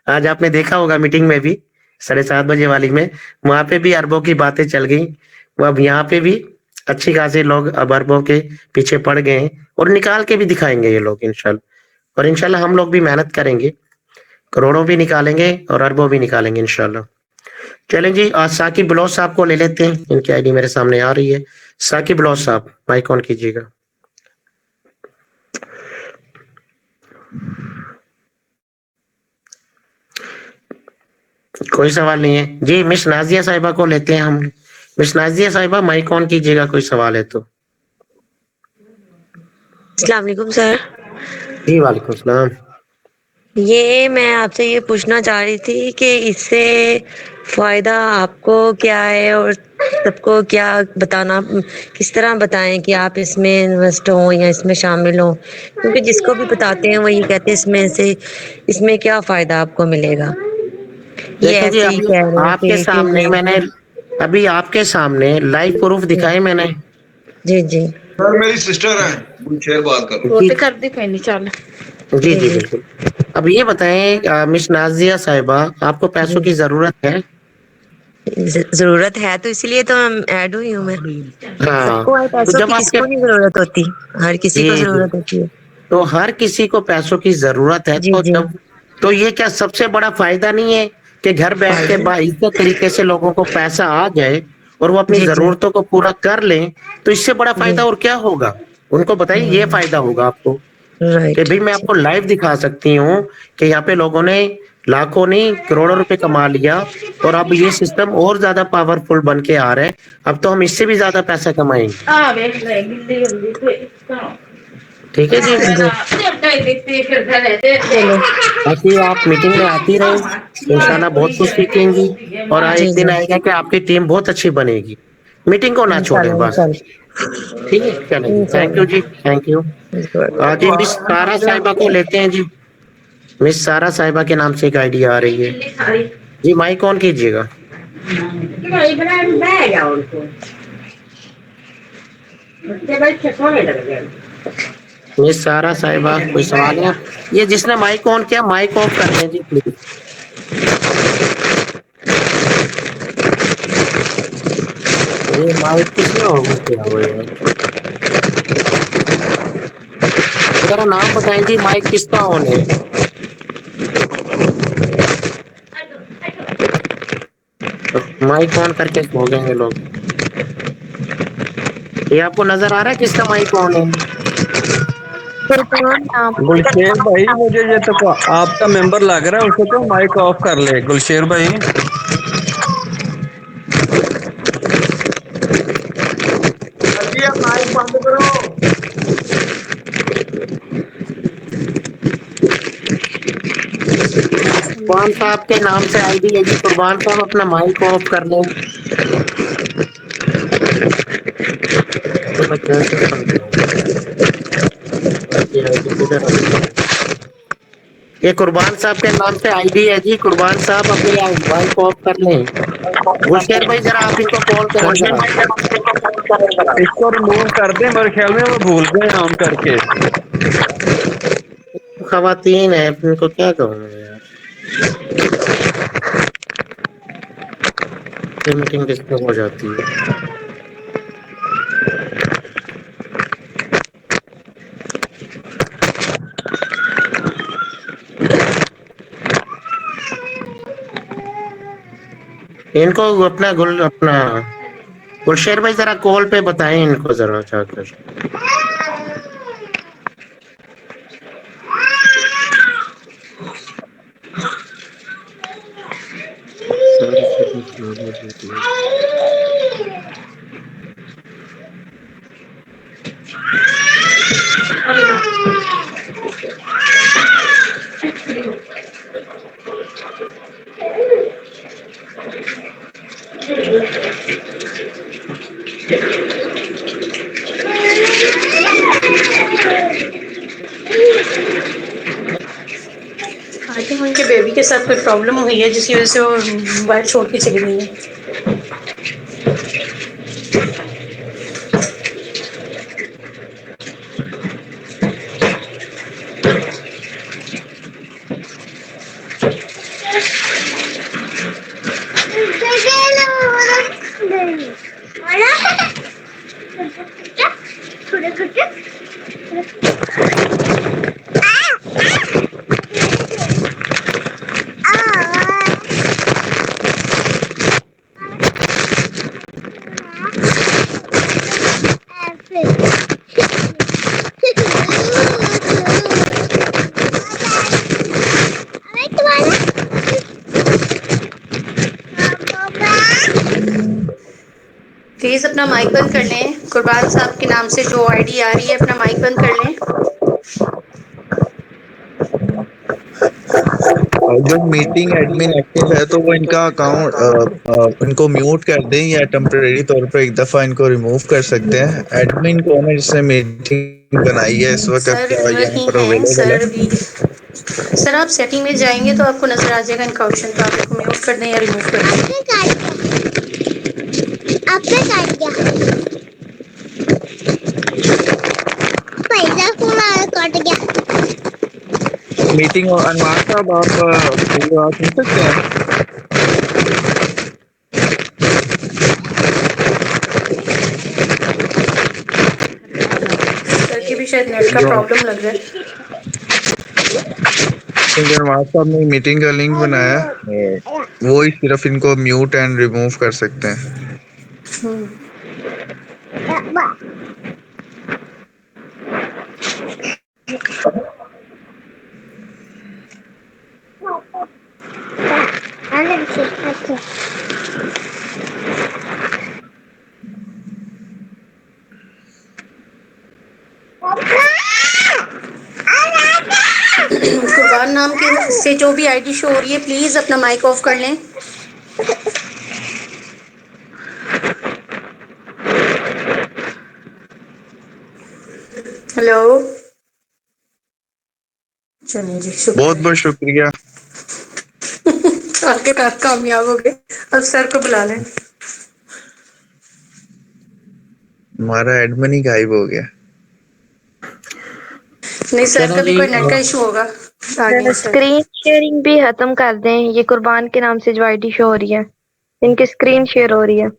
आज आपने देखा होगा मीटिंग में भी 7:30 बजे वाली में, वहां पे भी अरबों की बातें चल गई। वो अब यहाँ पे भी अच्छी खासी लोग अब अरबों के पीछे पड़ गए हैं और निकाल के भी दिखाएंगे ये लोग इंशाल्लाह। और इंशाल्लाह हम लोग भी मेहनत करेंगे, करोड़ों भी निकालेंगे और अरबों भी निकालेंगे इंशाल्लाह। चलें जी, आज साकिब बिलोच साहब को ले लेते हैं, इनकी आईडी मेरे सामने आ रही है। साकिब बिलोच साहब, माइक ऑन कीजिएगा। कोई सवाल नहीं है जी। मिस नाजिया साहिबा को लेते हैं हम। मिस नाजिया साहिबा, माइक ऑन कीजिएगा, कोई सवाल है तो। अस्सलाम वालेकुम सर। जी वालेकुम सलाम। ये मैं आपसे ये पूछना चाह रही थी कि इससे फायदा आपको क्या है और सबको क्या बताना, किस तरह बताएं कि आप इसमें इन्वेस्ट हो या इसमें शामिल हो, क्योंकि जिसको भी बताते हैं वो ये कहते हैं इसमें क्या फायदा आपको मिलेगा। ये देखिए जी, ऐसे ही अभी कह रहे हैं आपके सामने मैंने अभी आपके सामने लाइव प्रूफ दिखाए मैंने। जी जी सर मेरी सिस्टर है, शेयर बात कर जी कर दी पहले चल। जी जी बिल्कुल। अब ये बताएं मिस नाजिया साहिबा, आपको पैसों की जरूरत है? जरूरत है, तो इसलिए तो ऐड हुई हूँ मैं। हाँ, सबको है तो पैसों जब की, आपके किसको नहीं जरूरत होती, हर किसी को जी जी, जरूरत होती है। तो हर किसी को पैसों की जरूरत है। जी तो जी जब तो ये क्या सबसे बड़ा फायदा नहीं है कि घर बैठ के बाइज्जत तरीके से लोगों को पैसा आ जाए और वो अपनी जी जी जरूरतों को पूरा कर लें? तो इससे बड़ा फायदा जी और क्या होगा? उनको बताइए, ये फायदा होगा आपको कि राइट। भाई मैं आपको लाइव दिखा सकती हूँ कि यहाँ पे लोगों ने लाखों नहीं करोड़ों रुपए कमा लिया और अब ये सिस्टम और ज्यादा पावरफुल बन के आ रहा है। अब तो हम इससे भी ज्यादा पैसा कमाएंगे। ठीक है जी। चलो बाकी आप मीटिंग में आती रहे, इंशाल्लाह बहुत कुछ सीखेंगी और जी एक दिन जी आएगा कि आपकी टीम बहुत अच्छी बनेगी। मीटिंग को ना छोड़ें इंशाल्लाह बस। इंशाल्लाह ठीक है, चलें जी, थैंक यू जी, थैंक यू। जी मिस सारा साहिबा को लेते हैं जी। मिस सारा साहिबा के नाम से एक आईडी आ रही है जी, माइक ऑन कीजिएगा। मिस सारा साहिबा, कोई सवाल है? ये जिसने माइक ऑन किया माइक ऑफ कर लें जी प्लीज। ये माइक किसने ऑफ किया हुआ है? जरा नाम बताएं जी, माइक किसका ऑन है? माइक ऑन करके सो गए लोग। ये आपको नजर आ रहा है किसका माइक ऑन है? गुलशेर भाई, मुझे ये तो आपका मेंबर लग रहा है, उसे तो माइक ऑफ कर ले गुलशेर भाई। कुर्बान साहब के नाम से आईडी है जी। कुर्बान साहब अपना माइक ऑफ कर लें। तो मैं कैसे समझाऊं ये आईडी किधर रखी है? ये कुर्बान साहब के नाम से आईडी है जी। कुर्बान साहब अपनी माइक ऑफ कर लें। बुशेर भाई जरा आप इनको कॉल करें जरा। इसको रिमूव कर दें, मेरे ख्याल में वो भूल गए ऑन करके। खवातीन है, इनको क्या कहूँ मैं यार। ये मीटिंग डिस्टर्ब हो जाती है। इनको अपना गुलशेर भाई जरा कॉल पे बताएं इनको जरा जाकर। सारी सेटिंग खराब हो जाती है। आई थिंक उनके बेबी के साथ कोई प्रॉब्लम हुई है जिसकी वजह से वो मोबाइल छोड़ के चली गई है। प्लीज अपना माइक बंद कर लें। कुर्बान साहब के नाम से जो आईडी आ रही है अपना माइक बंद कर लें। जब मीटिंग एडमिन एक्टिव है तो वो इनका अकाउंट इनको म्यूट कर दें या टेम्परेरी तौर पर एक दफा इनको रिमूव कर सकते हैं। एडमिन कौन है जिसने मीटिंग बनाई है इस वक्त सर यहाँ पर वही हैं अवेलेबल है? सर भी। सर आप सेटिंग में जाएंगे तो आपको नजर आ जाएगा इनका ऑप्शन, तो आप इसको म्यूट कर दें या रिमूव कर दें। आपने काट दिया, पैसा फोन कट गया। मीटिंग अनवार साहब आप मेरी आवाज सुन सकते हैं? सर की भी शायद नेट का प्रॉब्लम लग रहा है। अनवार साहब ने मीटिंग का लिंक बनाया, वो ही सिर्फ इनको म्यूट एंड रिमूव कर सकते हैं। कुर्बान नाम के से जो भी आईडी शो हो रही है प्लीज अपना माइक ऑफ कर लें। हेलो, चलिए जी बहुत बहुत शुक्रिया। आपके टास्क कामयाब हो गए। अब सर को बुला लें। हमारा एडमिन ही गायब हो गया। नहीं सर का भी कोई नेट का इशू होगा। स्क्रीन शेयरिंग भी खत्म कर दें। ये कुर्बान के नाम से जो आईडी शो हो रही है, इनकी स्क्रीन शेयर हो रही है।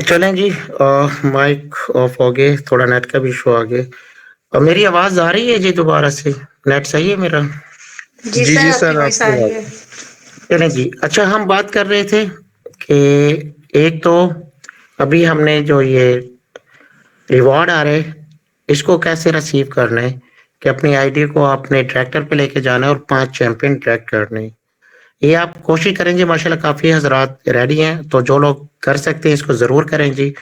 चलें जी, माइक ऑफ हो गए, थोड़ा नेट का भी इशू आ गया। और मेरी आवाज आ रही है जी दोबारा से? नेट सही है मेरा? जी जी सर, जी आपकी सर, वॉइस आ आपकी रही बात। है। चलें जी। अच्छा, हम बात कर रहे थे कि एक तो अभी हमने जो ये रिवॉर्ड आ रहे हैं, इसको कैसे रिसीव करना है कि अपनी आईडी को अपने ट्रैक्टर पे लेके जाना है और 5 चैंपियन ट्रैक करने हैं। ये आप कोशिश करें जी, माशाल्लाह काफ़ी हज़रात रेडी हैं, तो जो लोग कर सकते हैं इसको ज़रूर करें जी।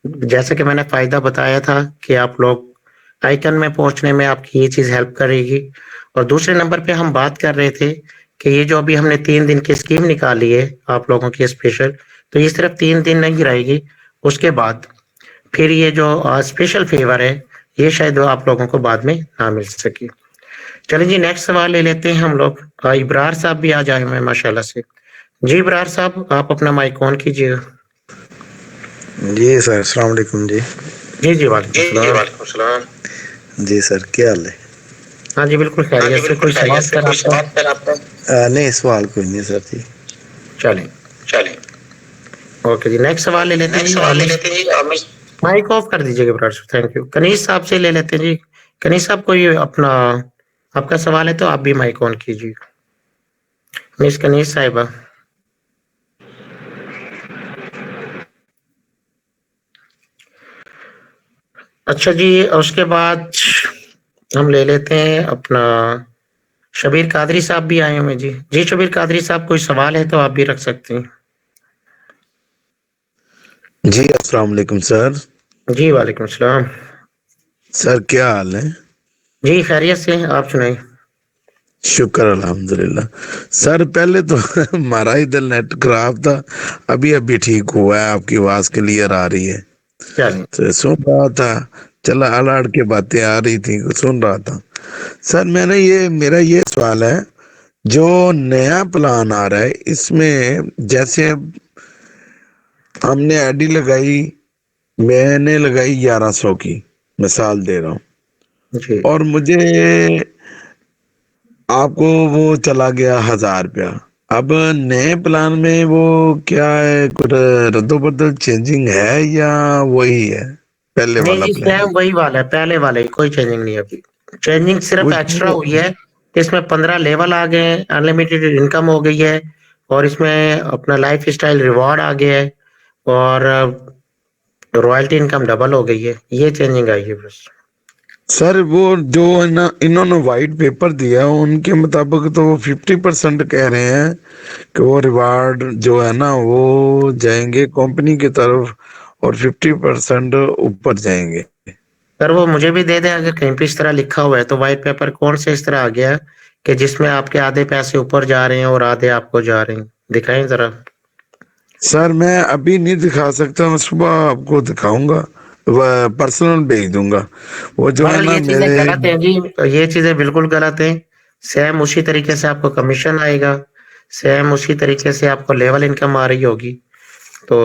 जैसे कि मैंने फ़ायदा बताया था कि आप लोग आइकन में पहुँचने में आपकी ये चीज़ हेल्प करेगी। और दूसरे नंबर पे हम बात कर रहे थे कि ये जो अभी हमने 3 दिन की स्कीम निकाली है आप लोगों की स्पेशल, तो ये सिर्फ़ 3 दिन नहीं रहेगी, उसके बाद फिर ये जो स्पेशल फेवर है, ये शायद आप लोगों को बाद में ना मिल सके। चलें जी, नेक्स्ट सवाल ले लेते हैं हम लोग। इब्रार साहब भी आ जाए हुए हैं माशाल्लाह से। जी इब्रार साहब, आप अपना माइक ऑन कीजिएगा। जी सर, अस्सलाम वालेकुम जी। जी, जी, वालेकुम सलाम। वालेकुम सलाम। जी सर, क्या हाल है? हाँ जी, बिल्कुल हाँ जी, खैरियत से। बिल्कुल कोई खैरियत सवाल से। सर कोई आपका? सवाल सर आपका? नहीं, सवाल कोई नहीं सर जी। चलें, चलिए, ओके जी, नेक्स्ट सवाल ले लेते हैं नेक्स्ट जी। सवाल ले लेते हैं जी। माइक ऑफ कर दीजिएगा इब्रार साहब, थैंक यू। कनीज़ साहब से ले लेते हैं जी। कनीज़ साहब, कोई अपना आपका सवाल है तो आप भी माइक ऑन कीजिए। मिस कनीज़ साहिबा। अच्छा जी, उसके बाद हम ले लेते हैं अपना शबीर कादरी साहब भी आए हुए हैं जी। जी शबीर कादरी साहब, कोई सवाल है तो आप भी रख सकते हैं। जी अस्सलाम वालेकुम सर। जी वालेकुम सलाम। सर क्या हाल है? जी खैरियत से हैं, आप सुनाइए। शुक्र अल्हम्दुलिल्लाह। सर पहले तो हमारा इधर नेट खराब था, अभी अभी ठीक हुआ है, आपकी आवाज क्लियर आ रही है। चलिए। तो सुन रहा था, चला अलाड़ के बातें आ रही थी, सुन रहा था। सर मेरा ये सवाल है, जो नया प्लान आ रहा है इसमें जैसे हमने आईडी लगाई, मैंने लगाई 1100 की, मिसाल दे रहा हूँ, जी। और मुझे आपको वो चला गया 1000 रुपया। अब नए प्लान में वो क्या है, कुछ रद्दोबदल चेंजिंग है या वही है पहले नहीं वाला जी, प्लान? सेम वही वाला है, पहले वाला ही, कोई चेंजिंग नहीं है अभी। चेंजिंग सिर्फ वो एक्स्ट्रा जो हुई है, इसमें 15 लेवल आ गए हैं, अनलिमिटेड इनकम हो गई है, और इसमें अपना लाइफ स्टाइल रिवॉर्ड आ गया है, और रॉयल्टी इनकम डबल हो गई है। ये चेंजिंग आई है बस। सर वो जो है ना, इन्होंने वाइट पेपर दिया उनके मुताबिक तो वो 50% कह रहे हैं कि वो रिवार्ड जो है ना वो जाएंगे कंपनी की तरफ, और 50% ऊपर जाएंगे। सर वो मुझे भी दे दें, अगर कहीं पे इस तरह लिखा हुआ है तो। वाइट पेपर कौन से इस तरह आ गया कि जिसमें आपके आधे पैसे ऊपर जा रहे हैं और आधे आपको जा रहे हैं? दिखाएं जरा। सर मैं अभी नहीं दिखा सकता, मैं सुबह आपको दिखाऊंगा, वह पर्सनल भेज दूंगा। वो जो है बहरहाल ना ये चीजें मेरे। गलत हैं जी, ये चीजें बिल्कुल गलत हैं। सेम उसी तरीके से आपको कमीशन आएगा, सेम उसी तरीके से आपको लेवल इनकम आ रही होगी। तो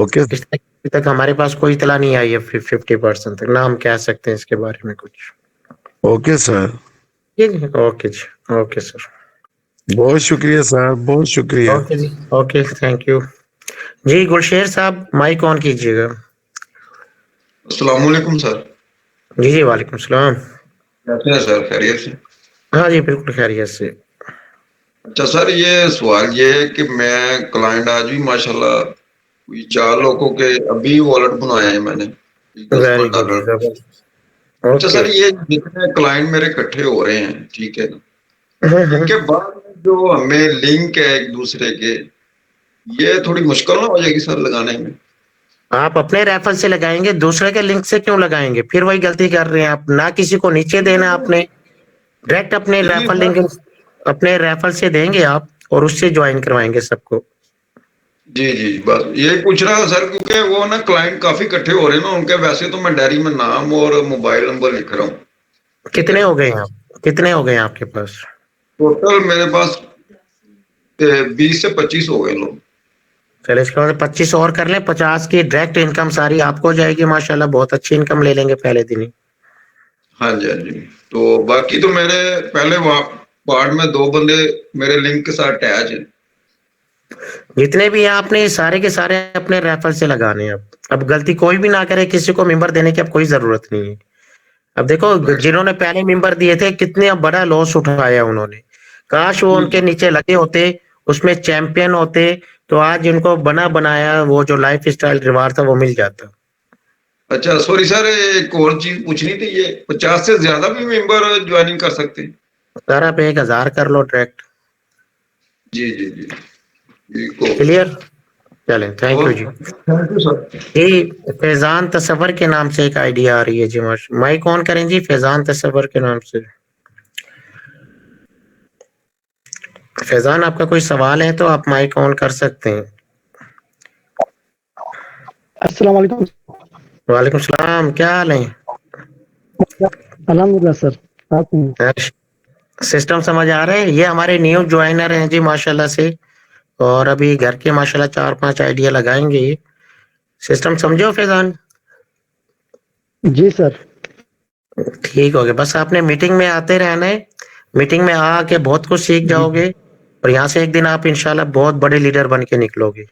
ओके। इस अभी तक हमारे पास कोई इतला नहीं आई है 50% तक, ना हम कह सकते हैं इसके बारे में कुछ। Okay sir. जी जी, ओके जी, ओके सर। बहुत शुक्रिया सर, बहुत शुक्रिया। ओके जी, ओके, थैंक यू। जी गुलशेर साहब, माइक ऑन कीजिएगा। अस्सलाम वालेकुम सर। जी जी, वालेकुम सलाम। कैसे हैं सर, खैरियत से? हाँ जी, बिल्कुल खैरियत से। अच्छा सर, ये सवाल ये है कि मैं क्लाइंट आज भी माशाल्लाह कोई 4 लोगों के अभी वॉलेट बनाया है मैंने, वेरी गुड, $10 का। जबरदस्त। अच्छा ओके। सर, ये जितने क्लाइंट मेरे इकट्ठे हो रहे हैं, ठीक है ना, हम्म। इनके बाद में जो हमें लिंक है एक दूसरे के, ये थोड़ी मुश्किल ना हो जाएगी सर लगाने में? आप अपने रेफर से लगाएंगे, दूसरे के लिंक से क्यों लगाएंगे? फिर वही गलती कर रहे हैं आप, ना किसी को नीचे देना आपने, डायरेक्ट अपने नहीं रेफर लिंक सर, अपने रेफर से देंगे आप, और उससे ज्वाइन करवाएंगे सबको। जी जी, बस यही पूछ रहा था सर, क्योंकि वो ना क्लाइंट काफी इकट्ठे हो रहे हैं ना उनके। वैसे तो मैं डायरी में नाम और मोबाइल नंबर लिख रहा हूँ, ठीक है कितने ना। हो गए हैं आप, कितने हो गए हैं आपके पास? टोटल मेरे पास 20 से 25 हो गए लोग। चलिए, इसके बाद 25 और कर लें, 50 की डायरेक्ट इनकम सारी आपको हो जाएगी माशाल्लाह, बहुत अच्छी इनकम ले लेंगे पहले दिन ही। हाँ जी, हाँ जी। तो बाकी तो मेरे पहले वार्ड में 2 बंदे मेरे लिंक के साथ अटैच हैं। जितने भी हैं आपने ये सारे के सारे अपने रेफर से लगाने हैं। अब गलती कोई भी ना करे, किसी को मेंबर देने की अब कोई जरूरत नहीं है। अब देखो, राइट। जिन्होंने पहले मेंबर दिए थे, कितने अब बड़ा लॉस उठाया उन्होंने। काश वो उनके नीचे लगे होते, उसमें चैंपियन होते, तो आज उनको बना बनाया वो जो लाइफ स्टाइल रिवार्ड था वो मिल जाता। अच्छा सॉरी सर, एक और चीज पूछनी थी, ये 50 से ज्यादा भी मेंबर ज्वाइनिंग कर सकते हैं? सर आप 1000 कर लो डायरेक्ट। जी जी जी क्लियर। चलें, थैंक यू जी। Thank you sir. जी फैजान तस्वर के नाम से एक आइडिया आ रही है जी। माइक ऑन करें जी, फैजान तस्वर के नाम से। फैजान आपका कोई सवाल है तो आप माइक ऑन कर सकते हैं। अस्सलाम वालेकुम। वालेकुम सलाम, क्या हाल है? अल्हम्दुलिल्लाह सर, आप सिस्टम समझ आ रहे हैं? ये हमारे न्यू ज्वाइनर हैं जी माशाल्लाह से, और अभी घर के माशाल्लाह 4-5 आइडिया लगाएंगे। ये सिस्टम समझो फैजान? जी सर। ठीक हो गया, बस आपने मीटिंग में आते रहना है। मीटिंग में आके बहुत कुछ सीख जाओगे और यहाँ से एक दिन आप इंशाल्लाह बहुत बड़े लीडर बन के निकलोगे।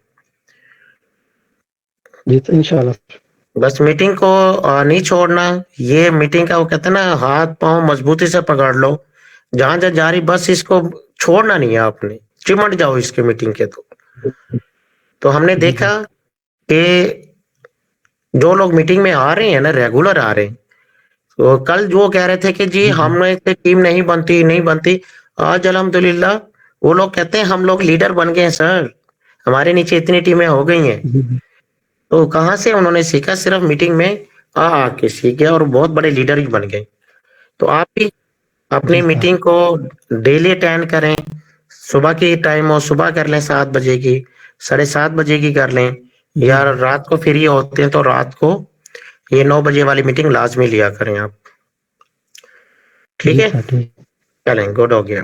जी इंशाल्लाह। बस मीटिंग को नहीं छोड़ना। ये मीटिंग का वो कहते हैं ना, हाथ पांव मजबूती से पकड़ लो, जहां जहां जा रही बस इसको छोड़ना नहीं है आपने, चिमट जाओ इसके मीटिंग के। तो हमने देखा कि जो लोग मीटिंग में आ रहे हैं ना, रेगुलर आ रहे हैं, तो कल जो कह रहे थे कि जी हमने से टीम नहीं बनती, आज अल्हम्दुलिल्लाह वो लोग कहते हैं हम लोग लीडर बन गए हैं सर, हमारे नीचे इतनी टीमें हो गई हैं। तो कहाँ से उन्होंने सीखा? सिर्फ मीटिंग में आके सीख गया और बहुत बड़े लीडर ही बन गए। तो आप भी अपनी मीटिंग को डेली अटेंड करें। सुबह की टाइम हो, सुबह कर लें 7 बजे की, 7:30 बजे की कर लें, या रात को फ्री होते हैं तो रात को ये 9 बजे वाली मीटिंग लाजमी लिया करें आप। ठीक है, चलें, गुड हो गया।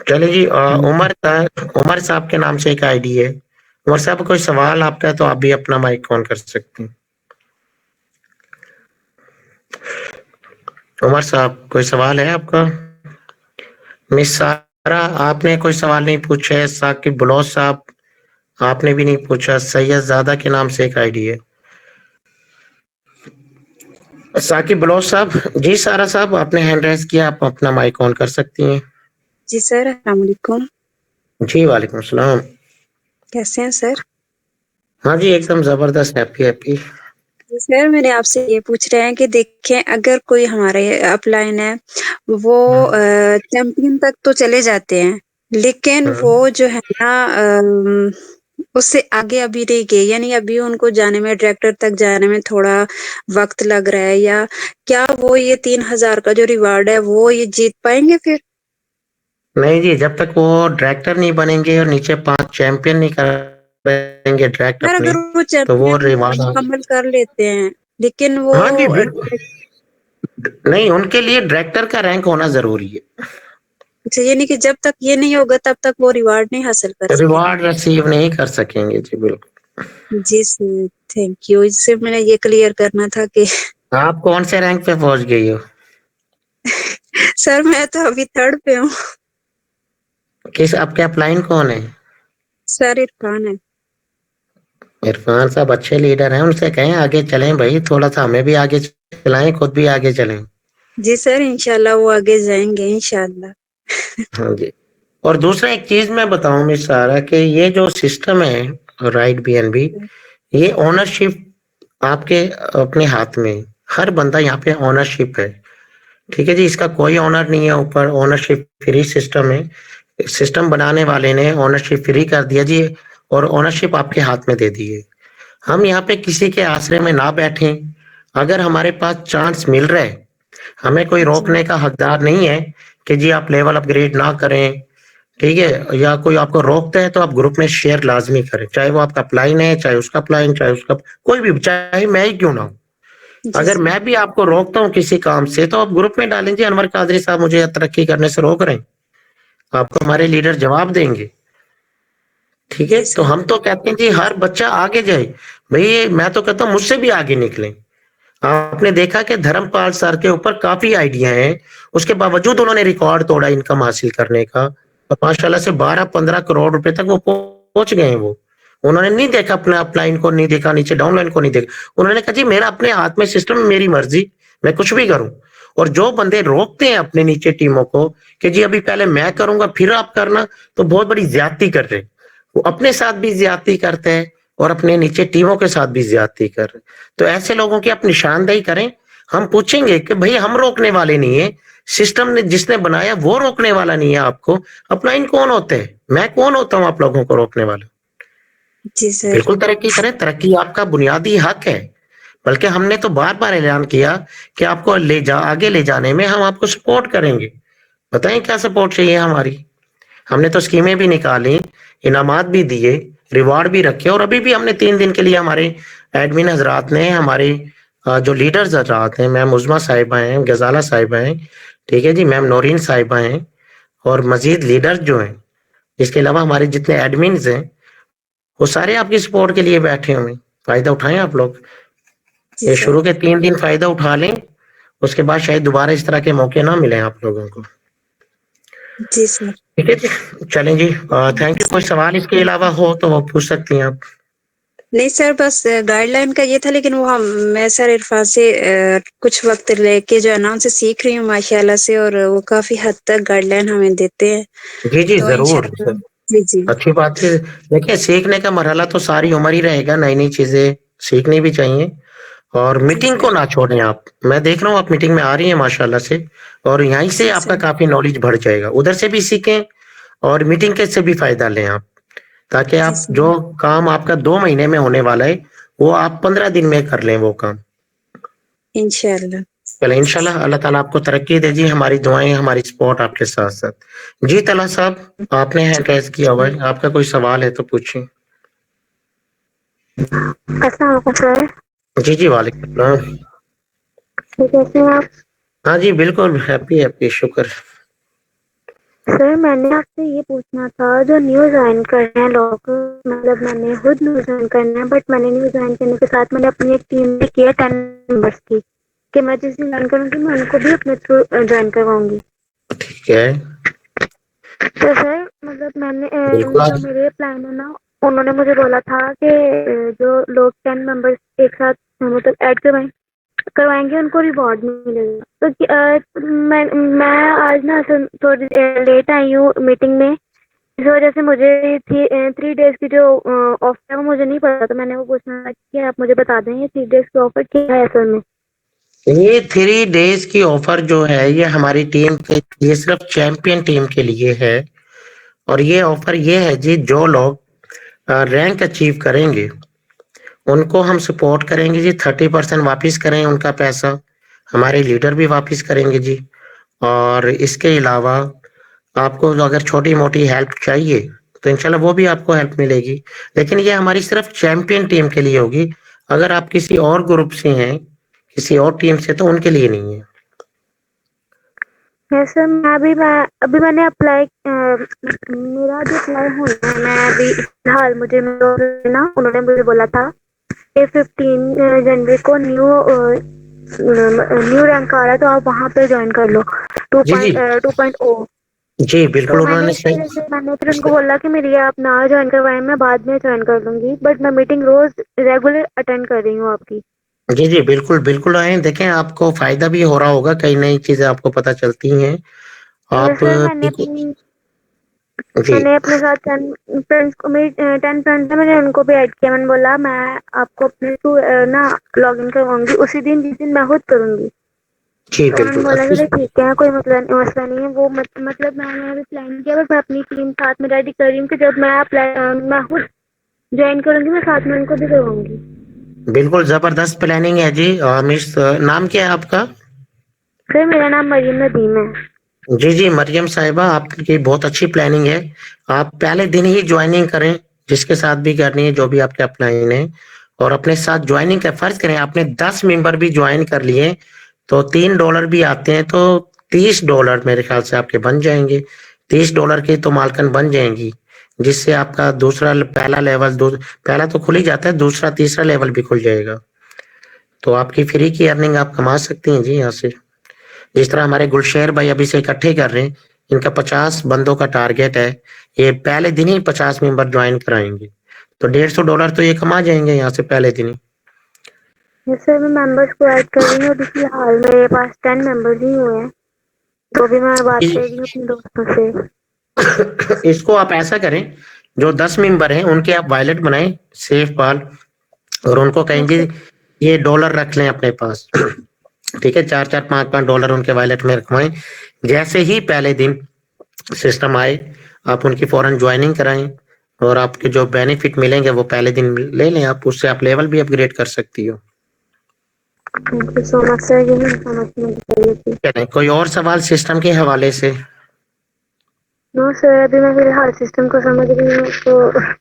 चलिए जी, उमर साहब के नाम से एक आईडी है। उमर साहब कोई सवाल आपका है तो आप भी अपना माइक ऑन कर सकते हैं। उमर साहब कोई सवाल है आपका? मिस सारा आपने कोई सवाल नहीं पूछा है। साकिब बलोच साहब आपने भी नहीं पूछा। सैयद ज़ादा के नाम से एक आईडी है। साकिब बलोच साहब। जी सारा साहब आपने हैंड रेज किया, आप अपना माइक ऑन कर सकती हैं। जी सर, अस्सलाम वालेकुम। जी वालेकुम सलाम। कैसे हैं सर? हाँ जी एकदम जबरदस्त, हैप्पी। सर मेरे आपसे ये पूछ रहे हैं कि देखें, अगर कोई हमारे अपलाइन है वो चैंपियन तक तो चले जाते हैं, लेकिन वो जो है ना उससे आगे अभी नहीं गए, यानी अभी उनको जाने में, डायरेक्टर तक जाने में थोड़ा वक्त लग रहा है, या क्या वो ये 3000 का जो रिवार्ड है वो ये जीत पाएंगे फिर? नहीं जी, जब तक वो डायरेक्टर नहीं बनेंगे और नीचे 5 चैंपियन नहीं करेंगे डायरेक्ट यार अपने, अगर वो तो वो चैंपियन रिवार्ड मुकम्मल कर लेते हैं, लेकिन वो हाँ जी नहीं, उनके लिए डायरेक्टर का रैंक होना जरूरी है। अच्छा, यानी कि जब तक ये नहीं होगा तब तक वो रिवार्ड नहीं हासिल कर सकते? रिवार्ड रिसीव नहीं कर सकेंगे जी, बिल्कुल। जी सर, थैंक यू। इससे मैंने ये क्लियर करना था कि आप कौन से रैंक पे पहुंच गई हो? सर मैं तो अभी 3rd पे हूँ। किस आपके अपलाइन कौन है? सर इरफान है। इरफान साहब अच्छे लीडर हैं, उनसे कहें आगे चलें भाई, थोड़ा सा हमें भी आगे चलाएं, खुद भी आगे चलें। जी सर, इंशाल्लाह वो आगे जाएंगे इंशाल्लाह। हाँ जी। और दूसरा एक चीज मैं बताऊं मिस सारा, कि ये जो सिस्टम है राइट BNB, ये ओनरशिप आपके अपने हाथ में, हर बंदा यहाँ पे ओनरशिप है। ठीक है जी, इसका कोई ओनर नहीं है ऊपर, ओनरशिप फ्री सिस्टम है। सिस्टम बनाने वाले ने ओनरशिप फ्री कर दिया जी, और ओनरशिप आपके हाथ में दे दी है। हम यहाँ पे किसी के आश्रय में ना बैठें। अगर हमारे पास चांस मिल रहा है, हमें कोई रोकने का हकदार नहीं है कि जी आप लेवल अपग्रेड ना करें, ठीक है, या कोई आपको रोकता है तो आप ग्रुप में शेयर लाजमी करें, चाहे वो आपका अपलाइन है, चाहे उसका अपलाइन, चाहे उसका कोई भी, चाहे मैं ही क्यों ना हूं। अगर मैं भी आपको रोकता हूं किसी काम से तो आप ग्रुप में डालें जी अनवर कादरी साहब मुझे तरक्की करने से रोक रहे हैं, आपको हमारे लीडर जवाब देंगे। ठीक है, तो हम तो कहते हैं जी हर बच्चा आगे जाए भाई, मैं तो कहता हूँ मुझसे भी आगे निकले। आपने देखा कि धर्मपाल सर के ऊपर काफी आइडिया हैं, उसके बावजूद उन्होंने रिकॉर्ड तोड़ा इनकम हासिल करने का, और माशाल्लाह से 12-15 करोड़ रुपए तक वो पहुंच गए हैं। वो उन्होंने नहीं देखा अपने अपलाइन को, नहीं देखा नीचे डाउनलाइन को, नहीं देखा। उन्होंने कहा जी मेरा अपने हाथ में सिस्टम, मेरी मर्जी, मैं कुछ भी करूं। और जो बंदे रोकते हैं अपने नीचे टीमों को कि जी अभी पहले मैं करूंगा फिर आप करना, तो बहुत बड़ी ज्यादती कर रहे हैं। वो अपने साथ भी ज्यादती करते हैं और अपने नीचे टीमों के साथ भी ज्यादती कर रहे हैं। तो ऐसे लोगों की आप निशानदेही करें। हम पूछेंगे कि भाई हम रोकने वाले नहीं है, सिस्टम ने जिसने बनाया वो रोकने वाला नहीं है आपको। अपलाइन कौन होते हैं? मैं कौन होता हूँ आप लोगों को रोकने वाला? जी सर। बिल्कुल तरक्की करें, तरक्की आपका बुनियादी हक है। बल्कि हमने तो बार बार ऐलान किया कि आपको आगे ले जाने में हम आपको सपोर्ट करेंगे। बताएं क्या सपोर्ट चाहिए हमारी? हमने तो स्कीमें भी निकाली, इनामात भी दिए, रिवार्ड भी रखे, और अभी भी हमने 3 दिन के लिए हमारे एडमिन हजरात ने, हमारे जो लीडर्स हजरात हैं, मैम उज़मा साहिबा हैं, गजाला साहिबा हैं, ठीक है जी, मैम नौरीन साहिबा हैं, और मजीद लीडर्स जो हैं, इसके अलावा हमारे जितने एडमिन्स हैं, वो सारे आपकी सपोर्ट के लिए बैठे हुए हैं। फायदा उठाएं आप लोग। ये शुरू के 3 दिन फायदा उठा लें, उसके बाद शायद दोबारा इस तरह के मौके ना मिले आप लोगों को। जी सर। ठीक है जी, चलें जी, थैंक यू। कोई सवाल इसके अलावा हो तो वो पूछ सकती हैं आप। नहीं सर, बस गाइडलाइन का ये था, लेकिन वो मैं सर इरफान से कुछ वक्त लेके जो है ना उनसे सीख रही हूँ माशाल्लाह से, और वो काफी हद तक गाइडलाइन हमें देते हैं। जी जी तो जरूर, जी जी अच्छी बात है। देखिए सीखने का मरहला तो सारी उम्र ही रहेगा, नई नई चीजें सीखनी भी चाहिए। और मीटिंग को ना छोड़ें आप। मैं देख रहा हूँ आप मीटिंग में आ रही हैं माशाल्लाह से, और यहीं से आपका काफी नॉलेज बढ़ जाएगा। उधर से भी सीखें और मीटिंग के से भी फायदा लें आप, ताकि आप जो काम आपका 2 महीने में होने वाला है वो आप 15 दिन में कर लें वो काम। इंशाल्लाह। चले इंशाल्लाह, अल्लाह ताला आपको तरक्की दे जी। हमारी दुआएं, हमारी सपोर्ट आपके साथ साथ। जी तला साहब, आपने हैंड रेज किया हुआ है, आपका कोई सवाल है तो पूछिए। अस्सलाम वालेकुम सर। जी जी वालेकुम सलाम। कैसे हैं आप? हाँ जी बिल्कुल, हैप्पी शुक्र। सर मैंने आपसे ये पूछना था, जो न्यू ज्वाइन कर रहे हैं लोग, मतलब मैंने खुद न्यू ज्वाइन करना है, बट मैंने न्यू ज्वाइन करने के साथ मैंने अपनी एक टीम में किया 10 मेंबर्स की, कि मैं जिस दिन ज्वाइन करूँगी मैं उनको भी अपने थ्रू ज्वाइन करवाऊंगी। ठीक है। तो सर मतलब मैंने बिल्कुल। जो मेरे प्लान है ना, उन्होंने मुझे बोला था कि जो लोग 10 मेंबर्स एक साथ मतलब ऐड करवाएंगे उनको रिवॉर्ड मिलेगा। तो मैं आज ना थोड़ी लेट आई हूँ मीटिंग में, इस वजह से मुझे 3 डेज की जो ऑफर है वो मुझे नहीं पता, तो मैंने वो पूछना था कि आप मुझे बता दें ये 3 डेज की ऑफर क्या है असल में। ये 3 डेज की ऑफर जो है ये हमारी टीम के, ये सिर्फ चैंपियन टीम के लिए है। और ये ऑफर ये है जी, जो लोग रैंक अचीव करेंगे उनको हम सपोर्ट करेंगे जी। 30% वापस करें उनका पैसा, हमारे लीडर भी वापस करेंगे जी। और इसके अलावा आपको अगर छोटी मोटी हेल्प चाहिए तो इंशाल्लाह वो भी आपको हेल्प मिलेगी, लेकिन ये हमारी सिर्फ चैंपियन टीम के लिए होगी। अगर आप किसी और ग्रुप से हैं, किसी और टीम से, तो उनके लिए नहीं है। सर अभी मैंने अप्लाई, मेरा जो अप्लाई होना है, मैं अभी फिलहाल मुझे ना उन्होंने मुझे बोला था कि 15 जनवरी को न्यू रैंक आ रहा है, तो आप वहाँ पे ज्वाइन कर लो 2.0। जी बिल्कुल, तो उन्होंने सही। मैंने फिर उनको बोला कि मेरी आप ना ज्वाइन करवाएं, मैं बाद में ज्वाइन कर लूंगी, बट मैं मीटिंग रोज रेगुलर अटेंड कर रही हूँ आपकी। जी जी बिल्कुल बिल्कुल आए, देखें आपको फायदा भी हो रहा होगा, कई नई चीजें आपको पता चलती हैं। आप मैंने अपने साथ 10 फ्रेंड्स को, मेरी 10 फ्रेंड्स हैं, मैंने उनको भी ऐड किया। मैंने बोला मैं आपको अपने थ्रू ना लॉग इन करवाऊंगी उसी दिन जिस दिन मैं खुद करूंगी। जी तो उन्होंने बोला कि ठीक है, कोई मसला नहीं है। वो मतलब मैंने अभी प्लान किया, बट मैं अपनी टीम साथ में रेडी कर रही हूँ कि जब मैं खुद ज्वाइन करूंगी मैं साथ में उनको भी करवाऊंगी। बिल्कुल जबरदस्त प्लानिंग है जी। मिस, नाम क्या है आपका? सर मेरा नाम मरियम नदीम है। जी जी मरियम साहिबा, आपकी बहुत अच्छी प्लानिंग है। आप पहले दिन ही ज्वाइनिंग करें, जिसके साथ भी करनी है, जो भी आपके अपलाइन है, और अपने साथ ज्वाइनिंग का फर्ज करें। आपने 10 मेंबर भी ज्वाइन कर लिए तो $3 भी आते हैं, तो $30 मेरे ख्याल से आपके बन जाएंगे। $30 की तो मालकन बन जाएंगी, जिससे आपका पहला तो खुल ही जाता है, दूसरा तीसरा लेवल भी खुल जाएगा। तो आपकी फ्री की अर्निंग आप कमा सकती हैं जी यहाँ से। जिस तरह हमारे गुलशेर भाई अभी से इकट्ठे कर रहे हैं, इनका 50 बंदों का टारगेट है, ये पहले दिन ही 50 मेंबर ज्वाइन कराएंगे, तो $150 तो ये कमा जाएंगे यहाँ से पहले दिन ही। जैसे मैं मेंबर्स को ऐड कर रही हूँ, अभी फिलहाल मेरे पास 10 मेंबर्स ही हुए हैं, तो अभी मैं बात कर रही हूँ अपने दोस्तों से। इसको आप ऐसा करें, जो 10 मेंबर हैं उनके आप वॉलेट बनाएं सेफ पाल, और उनको कहेंगे ये डॉलर रख लें अपने पास। ठीक है, 4-4 5-5 डॉलर उनके वॉलेट में रखवाएं। जैसे ही पहले दिन सिस्टम आए, आप उनकी फौरन ज्वाइनिंग कराएं, और आपके जो बेनिफिट मिलेंगे वो पहले दिन ले लें आप, उससे आप लेवल भी अपग्रेड कर सकती हो। Thank you so much sir, यही इन्फॉर्मेशन मुझे चाहिए थी। चलें, कोई और सवाल सिस्टम के हवाले से? नो सर, अभी मैं फिलहाल सिस्टम को समझ रही हूँ, तो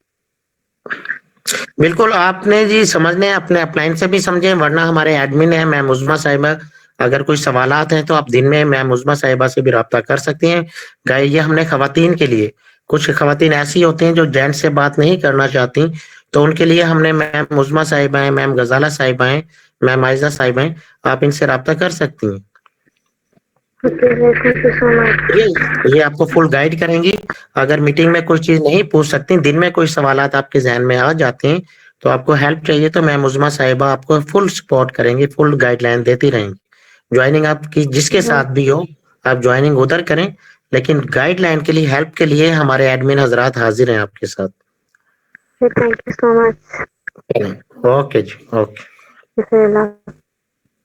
बिल्कुल, आपने जी समझने हैं अपने अपलाइन से भी समझें, वरना हमारे एडमिन है मैम उज़मा साहिबा, अगर कोई सवालात हैं तो आप दिन में मैम उज़मा साहिबा से भी राब्ता कर सकती हैं। गाय ये हमने खवातीन के लिए, कुछ खवातीन ऐसी होती हैं जो जेंट्स से बात नहीं करना चाहती, तो उनके लिए हमने मैम उज़मा साहिबा हैं, मैम गजाला साहिबा हैं, मैम आयजा साहिबा हैं, आप इनसे राब्ता कर सकती हैं। Thank you so much. ये आपको फुल गाइड करेंगी। अगर मीटिंग में कोई चीज नहीं पूछ सकती, दिन में कोई सवालात आपके जहन में आ जाते हैं, तो आपको हेल्प चाहिए तो मैम उज़मा साहिबा आपको फुल सपोर्ट करेंगी, फुल गाइडलाइन देती रहेंगी। ज्वाइनिंग आपकी जिसके साथ भी हो, आप ज्वाइनिंग उधर करें, लेकिन गाइडलाइन के लिए, हेल्प के लिए हमारे एडमिन हजरात हाजिर हैं आपके साथ। Thank you so much. Okay जी, ओके, अल्लाह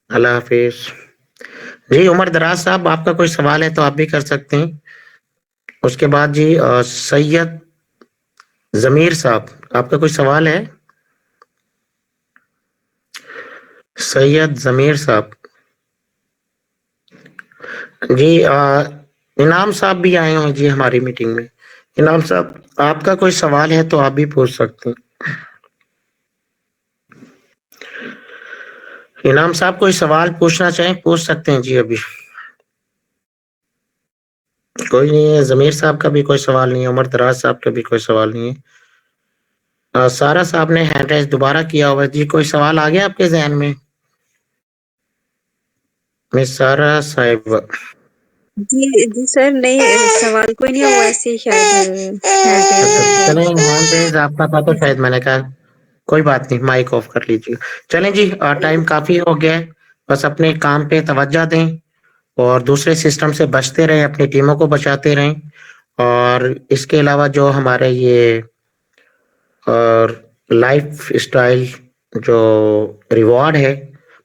अल्लाह हाफिज। जी उमर दराज साहब, आपका कोई सवाल है तो आप भी कर सकते हैं। उसके बाद जी सैयद जमीर साहब, आपका कोई सवाल है? सैयद जमीर साहब जी, इनाम साहब भी आए हैं जी हमारी मीटिंग में। इनाम साहब, आपका कोई सवाल है तो आप भी पूछ सकते हैं। इनाम साहब कोई सवाल पूछना चाहें पूछ सकते हैं जी अभी। कोई नहीं है, जमीर साहब का भी कोई सवाल नहीं है, उमर दराज साहब का भी कोई सवाल नहीं है। सारा साहब ने हैंड रेज दोबारा किया हुआ है जी, कोई सवाल आ गया आपके जहन में? मिस सारा साहिब जी जी सर, नहीं सवाल कोई नहीं है, वो ऐसे ही शायद चलें, हैंड रेज आपका था तो शायद मैंने कहा कोई बात नहीं, माइक ऑफ कर लीजिए। चलें जी, टाइम काफी हो गया है, बस अपने काम पे तवज्जो दें और दूसरे सिस्टम से बचते रहें, अपनी टीमों को बचाते रहें। और इसके अलावा जो हमारे ये और लाइफ स्टाइल जो रिवॉर्ड है,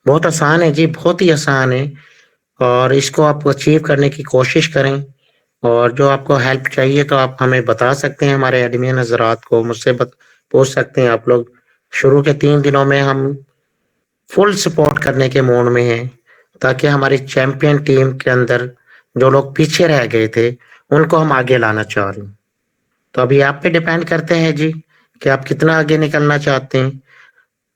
बहुत आसान है जी, बहुत ही आसान है, और इसको आप अचीव करने की कोशिश करें। और जो आपको हेल्प चाहिए तो आप हमें बता सकते हैं, हमारे एडमिन हजरात को मुझसे पूछ सकते हैं आप लोग। शुरू के 3 दिनों में हम फुल सपोर्ट करने के मोड में हैं, ताकि हमारी चैंपियन टीम के अंदर जो लोग पीछे रह गए थे उनको हम आगे लाना चाह रहे हैं। तो अभी आप पे डिपेंड करते हैं जी कि आप कितना आगे निकलना चाहते हैं,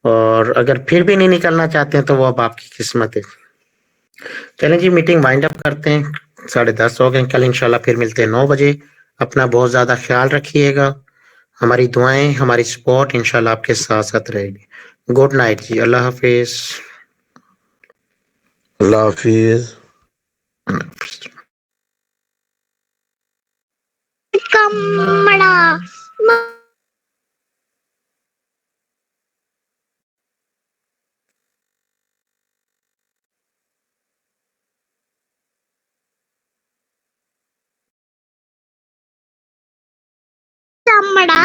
और अगर फिर भी नहीं निकलना चाहते हैं तो वो अब आपकी किस्मत है। चलें जी, मीटिंग वाइंड अप करते हैं, 10:30 हो गए। कल इंशाल्लाह फिर मिलते हैं 9 बजे। अपना बहुत ज्यादा ख्याल रखिएगा, हमारी दुआएं, हमारी सपोर्ट इंशाल्लाह आपके साथ साथ रहेगी। गुड नाइट जी, अल्लाह हाफिज। अल्लाह हाफिज। कमड़ा कमड़ा